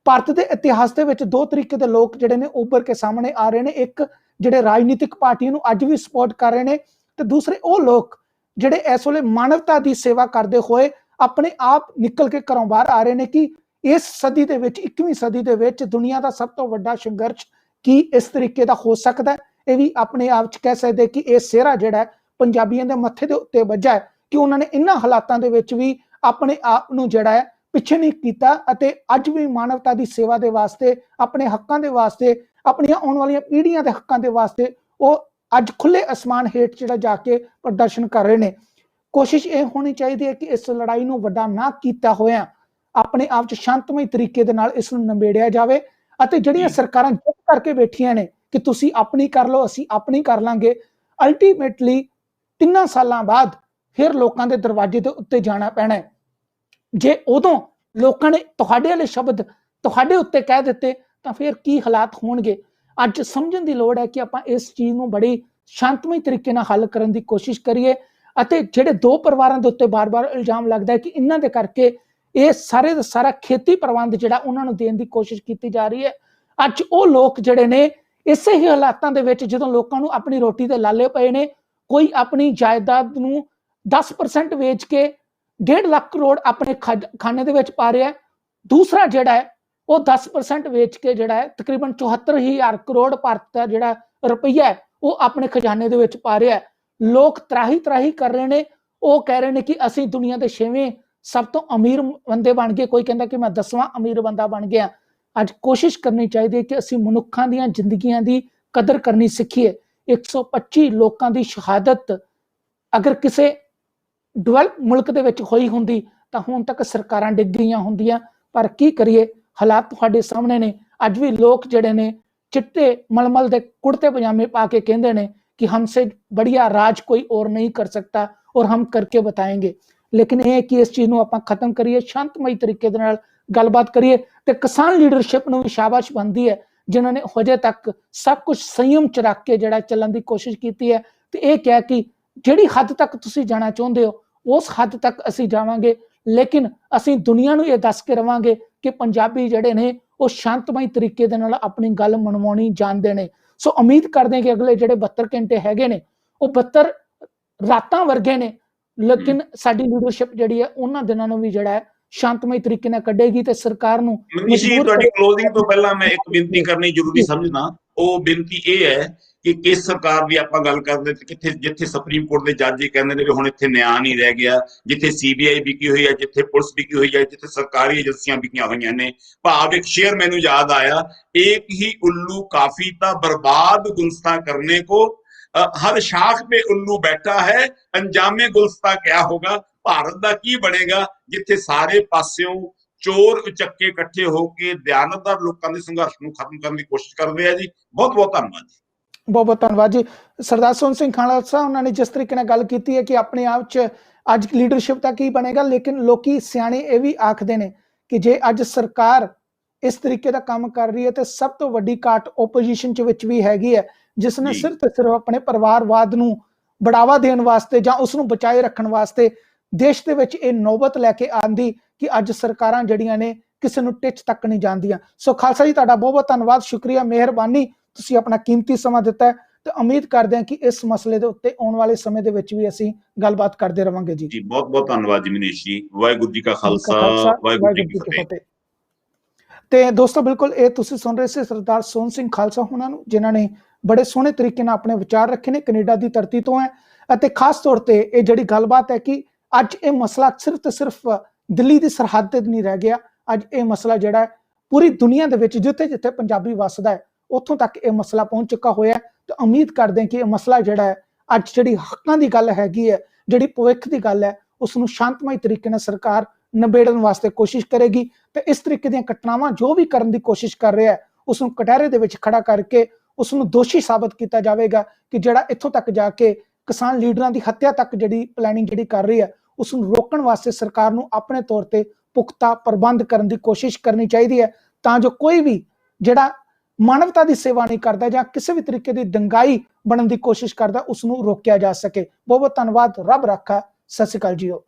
ਭਾਰਤ ਦੇ ਇਤਿਹਾਸ ਦੇ ਵਿੱਚ 2 ਤਰੀਕੇ ਦੇ ਲੋਕ ਜਿਹੜੇ ਨੇ ਉੱਭਰ ਕੇ ਸਾਹਮਣੇ ਆ ਰਹੇ ਨੇ। ਇੱਕ ਜਿਹੜੇ ਰਾਜਨੀਤਿਕ ਪਾਰਟੀਆਂ ਨੂੰ ਅੱਜ ਵੀ ਸਪੋਰਟ ਕਰ ਰਹੇ ਨੇ, ਤੇ ਦੂਸਰੇ ਉਹ ਲੋਕ ਜਿਹੜੇ ਇਸ ਵੇਲੇ ਮਾਨਵਤਾ ਦੀ ਸੇਵਾ ਕਰਦੇ ਹੋਏ ਆਪਣੇ ਆਪ ਨਿਕਲ ਕੇ ਘਰੋਂ ਬਾਹਰ ਆ ਰਹੇ ਨੇ ਕਿ ਇਸ ਸਦੀ ਦੇ ਵਿੱਚ, 21ਵੀਂ ਸਦੀ ਦੇ ਵਿੱਚ ਦੁਨੀਆ ਦਾ ਸਭ ਤੋਂ ਵੱਡਾ ਸੰਘਰਸ਼ ਕੀ ਇਸ ਤਰੀਕੇ ਦਾ ਹੋ ਸਕਦਾ ਹੈ। ਇਹ ਵੀ ਆਪਣੇ ਆਪ 'ਚ ਕਹਿ ਸਕਦੇ ਕਿ ਇਹ ਸਿਹਰਾ ਜਿਹੜਾ ਪੰਜਾਬੀਆਂ ਦੇ ਮੱਥੇ ਦੇ ਉੱਤੇ ਵੱਜਾ ਹੈ ਕਿ ਉਹਨਾਂ ਨੇ ਇਹਨਾਂ ਹਾਲਾਤਾਂ ਦੇ ਵਿੱਚ ਵੀ ਆਪਣੇ ਆਪ ਨੂੰ ਜਿਹੜਾ ਹੈ ਪਿੱਛੇ ਨਹੀਂ ਕੀਤਾ, ਅਤੇ ਅੱਜ ਵੀ ਮਾਨਵਤਾ ਦੀ ਸੇਵਾ ਦੇ ਵਾਸਤੇ, ਆਪਣੇ ਹੱਕਾਂ ਦੇ ਵਾਸਤੇ, ਆਪਣੀਆਂ ਆਉਣ ਵਾਲੀਆਂ ਪੀੜ੍ਹੀਆਂ ਦੇ ਹੱਕਾਂ ਦੇ ਵਾਸਤੇ ਉਹ ਅੱਜ ਖੁੱਲੇ ਅਸਮਾਨ ਹੇਠ ਜਿਹੜਾ ਜਾ ਕੇ ਪ੍ਰਦਰਸ਼ਨ ਕਰ ਰਹੇ ਨੇ। ਕੋਸ਼ਿਸ਼ ਇਹ ਹੋਣੀ ਚਾਹੀਦੀ ਹੈ ਕਿ ਇਸ ਲੜਾਈ ਨੂੰ ਵੱਡਾ ਨਾ ਕੀਤਾ ਹੋਇਆ ਆਪਣੇ ਆਪ 'ਚ ਸ਼ਾਂਤਮਈ ਤਰੀਕੇ ਦੇ ਨਾਲ ਇਸ ਨੂੰ ਨਿਬੇੜਿਆ ਜਾਵੇ। ਅਤੇ ਜਿਹੜੀਆਂ ਸਰਕਾਰਾਂ ਚੁੱਪ ਕਰਕੇ ਬੈਠੀਆਂ ਨੇ ਕਿ ਤੁਸੀਂ ਆਪਣੀ ਕਰ ਲਓ, ਅਸੀਂ ਆਪਣੀ ਕਰ ਲਾਂਗੇ, ਅਲਟੀਮੇਟਲੀ 3 ਸਾਲਾਂ ਬਾਅਦ ਫਿਰ ਲੋਕਾਂ ਦੇ ਦਰਵਾਜ਼ੇ ਦੇ ਉੱਤੇ ਜਾਣਾ ਪੈਣਾ ਹੈ। ਜੇ ਉਦੋਂ ਲੋਕਾਂ ਨੇ ਤੁਹਾਡੇ ਵਾਲੇ ਸ਼ਬਦ ਤੁਹਾਡੇ ਉੱਤੇ ਕਹਿ ਦਿੱਤੇ ਤਾਂ ਫਿਰ ਕੀ ਹਾਲਾਤ ਹੋਣਗੇ। ਅੱਜ ਸਮਝਣ ਦੀ ਲੋੜ ਹੈ ਕਿ ਆਪਾਂ ਇਸ ਚੀਜ਼ ਨੂੰ ਬੜੀ ਸ਼ਾਂਤਮਈ ਤਰੀਕੇ ਨਾਲ ਹੱਲ ਕਰਨ ਦੀ ਕੋਸ਼ਿਸ਼ ਕਰੀਏ। ਅਤੇ ਜਿਹੜੇ 2 ਪਰਿਵਾਰਾਂ ਦੇ ਉੱਤੇ ਬਾਰ-ਬਾਰ ਇਲਜ਼ਾਮ ਲੱਗਦਾ ਹੈ ਕਿ ਇਹਨਾਂ ਦੇ ਕਰਕੇ ਇਹ ਸਾਰੇ ਦਾ ਸਾਰਾ ਖੇਤੀ ਪ੍ਰਬੰਧ ਜਿਹੜਾ ਉਹਨਾਂ ਨੂੰ ਦੇਣ ਦੀ ਕੋਸ਼ਿਸ਼ ਕੀਤੀ ਜਾ ਰਹੀ ਹੈ, ਅੱਜ ਉਹ ਲੋਕ ਜਿਹੜੇ ਨੇ ਇਸੇ ਹੀ ਹਾਲਾਤਾਂ ਦੇ ਵਿੱਚ ਜਦੋਂ ਲੋਕਾਂ ਨੂੰ ਆਪਣੀ ਰੋਟੀ ਦੇ ਲਾਲੇ ਪਏ ਨੇ, ਕੋਈ ਆਪਣੀ ਜਾਇਦਾਦ ਨੂੰ 10% ਵੇਚ ਕੇ 1.5 ਲੱਖ ਕਰੋੜ ਆਪਣੇ ਖਾਨੇ ਦੇ ਵਿੱਚ ਪਾ ਰਿਹਾ, ਦੂਸਰਾ ਜਿਹੜਾ ਹੈ ਉਹ 10% ਵੇਚ ਕੇ ਜਿਹੜਾ ਹੈ ਤਕਰੀਬਨ 74,000 ਕਰੋੜ ਭਾਰਤ ਦਾ ਜਿਹੜਾ ਰੁਪਈਆ ਹੈ ਉਹ ਆਪਣੇ ਖਜ਼ਾਨੇ ਦੇ ਵਿੱਚ ਪਾ ਰਿਹਾ। ਲੋਕ ਤਰਾਹੀ ਕਰ ਰਹੇ ਨੇ। ਉਹ ਕਹਿ ਰਹੇ ਨੇ ਕਿ ਅਸੀਂ ਦੁਨੀਆ ਦੇ 6ਵੇਂ ਸਭ ਤੋਂ ਅਮੀਰ ਬੰਦੇ ਬਣ ਗਏ, ਕੋਈ ਕਹਿੰਦਾ ਕਿ ਮੈਂ 10ਵਾਂ ਅਮੀਰ ਬੰਦਾ ਬਣ ਗਿਆ। ਅੱਜ ਕੋਸ਼ਿਸ਼ ਕਰਨੀ ਚਾਹੀਦੀ ਹੈ ਕਿ ਅਸੀਂ ਮਨੁੱਖਾਂ ਦੀਆਂ ਜ਼ਿੰਦਗੀਆਂ ਦੀ ਕਦਰ ਕਰਨੀ ਸਿੱਖੀਏ। 125 ਲੋਕਾਂ ਦੀ ਸ਼ਹਾਦਤ ਅਗਰ ਕਿਸੇ ਡਿਵੈਲਪ ਮੁਲਕ ਦੇ ਵਿੱਚ ਹੋਈ ਹੁੰਦੀ ਤਾਂ ਹੁਣ ਤੱਕ ਸਰਕਾਰਾਂ ਡਿੱਗ ਗਈਆਂ ਹੁੰਦੀਆਂ। ਪਰ ਕੀ ਕਰੀਏ, ਹਾਲਾਤ ਤੁਹਾਡੇ ਸਾਹਮਣੇ ਨੇ। ਅੱਜ ਵੀ ਲੋਕ ਜਿਹੜੇ ਨੇ ਚਿੱਟੇ ਮਲਮਲ ਦੇ ਕੁੜਤੇ ਪਜਾਮੇ ਪਾ ਕੇ ਕਹਿੰਦੇ ਨੇ कि हमसे बढ़िया राज कोई और नहीं कर सकता और हम करके बताएंगे। लेकिन यह कि इस चीज़ ਨੂੰ ਆਪਾਂ ਖਤਮ ਕਰੀਏ, ਸ਼ਾਂਤਮਈ ਤਰੀਕੇ ਦੇ ਨਾਲ ਗੱਲਬਾਤ ਕਰੀਏ। ਤੇ ਕਿਸਾਨ ਲੀਡਰਸ਼ਿਪ ਨੂੰ ਵੀ ਸ਼ਾਬਾਸ਼ ਬਣਦੀ ਹੈ ਜਿਨ੍ਹਾਂ ਨੇ ਹਜੇ ਤੱਕ ਸਭ ਕੁਝ ਸੰਯਮ ਚ ਰੱਖ ਕੇ ਜਿਹੜਾ ਚੱਲਣ ਦੀ ਕੋਸ਼ਿਸ਼ ਕੀਤੀ ਹੈ ਤੇ ਇਹ ਕਿਹਾ ਕਿ ਜਿਹੜੀ ਹੱਦ ਤੱਕ ਤੁਸੀਂ ਜਾਣਾ ਚਾਹੁੰਦੇ ਹੋ ਉਸ ਹੱਦ ਤੱਕ ਅਸੀਂ ਜਾਵਾਂਗੇ, ਲੇਕਿਨ ਅਸੀਂ ਦੁਨੀਆ ਨੂੰ ਇਹ ਦੱਸ ਕੇ ਰਵਾਂਗੇ ਕਿ ਪੰਜਾਬੀ ਜਿਹੜੇ ਨੇ ਉਹ ਸ਼ਾਂਤਮਈ ਤਰੀਕੇ ਦੇ ਨਾਲ ਆਪਣੀ ਗੱਲ ਮਨਵਾਉਣੀ ਜਾਣਦੇ ਨੇ। ਸੋ ਉਮੀਦ ਕਰਦੇ ਹਾਂ ਕਿ ਅਗਲੇ ਜਿਹੜੇ 72 ਘੰਟੇ ਹੈਗੇ ਨੇ ਉਹ 72 ਰਾਤਾਂ ਵਰਗੇ ਨੇ, ਲੇਕਿਨ ਸਾਡੀ ਲੀਡਰਸ਼ਿਪ ਜਿਹੜੀ ਹੈ ਉਹਨਾਂ ਦਿਨਾਂ ਨੂੰ ਵੀ ਜਿਹੜਾ ਹੈ ਸ਼ਾਂਤਮਈ ਤਰੀਕੇ ਨਾਲ ਕੱਢੇਗੀ ਤੇ ਸਰਕਾਰ ਨੂੰ ਮਨੀਸ਼ ਜੀ, ਤੁਹਾਡੀ ਕਲੋਜ਼ਿੰਗ ਤੋਂ ਪਹਿਲਾਂ ਮੈਂ ਇੱਕ ਬੇਨਤੀ ਕਰਨੀ ਜ਼ਰੂਰੀ ਸਮਝਦਾ। ਉਹ ਬੇਨਤੀ ਇਹ ਹੈ ਕਿ ਕਿਸ ਸਰਕਾਰ ਦੀ ਆਪਾਂ ਗੱਲ ਕਰਦੇ ਤੇ ਕਿੱਥੇ, ਜਿੱਥੇ ਸੁਪਰੀਮ ਕੋਰਟ ਦੇ ਜੱਜ ਇਹ ਕਹਿੰਦੇ ਨੇ ਵੀ ਹੁਣ ਇੱਥੇ ਨਿਆਂ ਨਹੀਂ ਰਹਿ ਗਿਆ, ਜਿੱਥੇ ਸੀਬੀਆਈ ਵਿਕੀ ਹੋਈ ਹੈ, ਜਿੱਥੇ ਪੁਲਿਸ ਵਿਕੀ ਹੋਈ ਹੈ, ਜਿੱਥੇ ਸਰਕਾਰੀ ਏਜੰਸੀਆਂ ਵਿਕੀਆਂ ਹੋਈਆਂ ਨੇ। ਭਾਵ ਇੱਕ ਸ਼ੇਰ ਮੈਨੂੰ ਯਾਦ ਆਇਆ, एक ही उल्लू काफी था बर्बाद गुलस्ता करने को, हर शाख पे उल्लू बैठा है, अंजामे गुलस्ता क्या होगा, भारत ਦਾ ਕੀ ਬਣੇਗਾ ਜਿੱਥੇ ਸਾਰੇ ਪਾਸਿਓਂ ਚੋਰ ਉਚੱਕੇ ਇਕੱਠੇ ਹੋ ਕੇ ਦਿਆਨਤਦਾਰ ਲੋਕਾਂ ਦੇ ਸੰਘਰਸ਼ ਨੂੰ ਖਤਮ ਕਰਨ ਦੀ ਕੋਸ਼ਿਸ਼ ਕਰਦੇ ਆ ਜੀ। ਬਹੁਤ ਬਹੁਤ ਧੰਨਵਾਦ ਜੀ। ਬਹੁਤ ਬਹੁਤ ਧੰਨਵਾਦ ਜੀ। ਸਰਦਾਰ ਸੋਹਣ ਸਿੰਘ ਖਾਲਸਾ ਉਹਨਾਂ ਨੇ ਜਿਸ ਤਰੀਕੇ ਨਾਲ ਗੱਲ ਕੀਤੀ ਹੈ ਕਿ ਆਪਣੇ ਆਪ 'ਚ ਅੱਜ ਲੀਡਰਸ਼ਿਪ ਦਾ ਕੀ ਬਣੇਗਾ, ਲੇਕਿਨ ਲੋਕੀ ਸਿਆਣੇ ਇਹ ਵੀ ਆਖਦੇ ਨੇ ਕਿ ਜੇ ਅੱਜ ਸਰਕਾਰ ਇਸ ਤਰੀਕੇ ਦਾ ਕੰਮ ਕਰ ਰਹੀ ਹੈ ਤੇ ਸਭ ਤੋਂ ਵੱਡੀ ਘਾਟ ਓਪੋਜੀਸ਼ਨ 'ਚ ਵਿੱਚ ਵੀ ਹੈਗੀ ਹੈ, ਜਿਸ ਨੇ ਸਿਰਫ ਤੇ ਸਿਰਫ ਆਪਣੇ ਪਰਿਵਾਰਵਾਦ ਨੂੰ बढ़ावा देने वास्ते ਜਾਂ ਉਸ ਨੂੰ ਬਚਾਏ ਰੱਖਣ ਵਾਸਤੇ ਦੇਸ਼ ਦੇ ਵਿੱਚ ਇਹ ਨੌਬਤ ਲੈ ਕੇ ਆਂਦੀ ਕਿ ਅੱਜ ਸਰਕਾਰਾਂ ਜਿਹੜੀਆਂ ਨੇ ਕਿਸੇ ਨੂੰ ਟਿੱਚ ਤੱਕ ਨਹੀਂ ਜਾਂਦੀਆਂ। ਸੋ ਖਾਲਸਾ ਜੀ, ਤੁਹਾਡਾ ਬਹੁਤ ਬਹੁਤ ਧੰਨਵਾਦ, ਸ਼ੁਕਰੀਆ, ਮਿਹਰਬਾਨੀ, ਤੁਸੀਂ ਆਪਣਾ ਕੀਮਤੀ ਸਮਾਂ ਦਿੱਤਾ ਹੈ ਤੇ ਉਮੀਦ ਕਰਦੇ ਹਾਂ ਕਿ ਇਸ ਮਸਲੇ ਦੇ ਉੱਤੇ ਆਉਣ ਵਾਲੇ ਸਮੇਂ ਦੇ ਵਿੱਚ ਵੀ ਅਸੀਂ ਗੱਲਬਾਤ ਕਰਦੇ ਰਵਾਂਗੇ ਜੀ। ਬਹੁਤ ਬਹੁਤ ਧੰਨਵਾਦ ਜੀ ਮਨੀਸ਼ ਜੀ। ਵਾਹਿਗੁਰੂ ਜੀ ਕਾ ਖਾਲਸਾ, ਵਾਹਿਗੁਰੂ ਜੀ ਕੀ ਫਤਿਹ। ਤੇ ਦੋਸਤੋ, ਬਿਲਕੁਲ ਇਹ ਤੁਸੀਂ ਸੁਣ ਰਹੇ ਸੀ ਸਰਦਾਰ ਸੋਹਣ ਸਿੰਘ ਖਾਲਸਾ ਉਹਨਾਂ ਨੂੰ, ਜਿਨ੍ਹਾਂ ਨੇ ਬੜੇ ਸੋਹਣੇ ਤਰੀਕੇ ਨਾਲ ਆਪਣੇ ਵਿਚਾਰ ਰੱਖੇ ਨੇ, ਕੈਨੇਡਾ ਦੀ ਧਰਤੀ ਤੋਂ ਹੈ। ਅਤੇ ਖਾਸ ਤੌਰ ਤੇ ਇਹ ਜਿਹੜੀ ਗੱਲਬਾਤ ਹੈ ਕਿ ਅੱਜ ਇਹ ਮਸਲਾ ਸਿਰਫ ਤੇ ਸਿਰਫ ਦਿੱਲੀ ਦੀ ਸਰਹੱਦ ਤੇ ਨਹੀਂ ਰਹਿ ਗਿਆ, ਅੱਜ ਇਹ ਮਸਲਾ ਜਿਹੜਾ ਹੈ ਪੂਰੀ ਦੁਨੀਆ ਦੇ ਵਿੱਚ ਜਿੱਥੇ ਜਿੱਥੇ ਪੰਜਾਬੀ ਵੱਸਦਾ ਹੈ ਉੱਥੋਂ ਤੱਕ ਇਹ ਮਸਲਾ ਪਹੁੰਚ ਚੁੱਕਾ ਹੋਇਆ। ਤੇ ਉਮੀਦ ਕਰਦੇ ਹਾਂ ਕਿ ਇਹ ਮਸਲਾ ਜਿਹੜਾ ਹੈ ਅੱਜ ਜਿਹੜੀ ਹੱਕਾਂ ਦੀ ਗੱਲ ਹੈਗੀ ਹੈ, ਜਿਹੜੀ ਭਵਿੱਖ ਦੀ ਗੱਲ ਹੈ, ਉਸ ਨੂੰ ਸ਼ਾਂਤਮਈ ਤਰੀਕੇ ਨਾਲ ਸਰਕਾਰ ਨਿਬੇੜਨ ਵਾਸਤੇ ਕੋਸ਼ਿਸ਼ ਕਰੇਗੀ। ਤੇ ਇਸ ਤਰੀਕੇ ਦੀਆਂ ਘਟਨਾਵਾਂ ਜੋ ਵੀ ਕਰਨ ਦੀ ਕੋਸ਼ਿਸ਼ ਕਰ ਰਿਹਾ ਹੈ ਉਸ ਨੂੰ ਕਟਹਿਰੇ ਦੇ ਵਿੱਚ ਖੜਾ ਕਰਕੇ ਉਸ ਨੂੰ ਦੋਸ਼ੀ ਸਾਬਤ ਕੀਤਾ ਜਾਵੇਗਾ ਕਿ ਜਿਹੜਾ ਇੱਥੋਂ ਤੱਕ ਜਾ ਕੇ ਕਿਸਾਨ ਲੀਡਰਾਂ ਦੀ ਹੱਤਿਆ ਤੱਕ ਜਿਹੜੀ ਪਲੈਨਿੰਗ ਜਿਹੜੀ ਕਰ ਰਹੀ ਹੈ ਉਸ ਨੂੰ ਰੋਕਣ ਵਾਸਤੇ ਸਰਕਾਰ ਨੂੰ ਆਪਣੇ ਤੌਰ ਤੇ ਪੁਖਤਾ ਪ੍ਰਬੰਧ ਕਰਨ ਦੀ ਕੋਸ਼ਿਸ਼ ਕਰਨੀ ਚਾਹੀਦੀ ਹੈ, ਤਾਂ ਜੋ ਕੋਈ ਵੀ ਜਿਹੜਾ ਮਾਨਵਤਾ ਦੀ ਸੇਵਾ ਨਹੀਂ ਕਰਦਾ ਜਾਂ ਕਿਸੇ ਵੀ ਤਰੀਕੇ ਦੀ ਦੰਗਾਈ ਬਣਨ ਦੀ ਕੋਸ਼ਿਸ਼ ਕਰਦਾ ਉਸ ਨੂੰ ਰੋਕਿਆ ਜਾ ਸਕੇ। ਬਹੁਤ ਬਹੁਤ ਧੰਨਵਾਦ, ਰੱਬ ਰਾਖਾ, ਸਤਿ ਸ਼੍ਰੀ ਅਕਾਲ ਜੀਓ।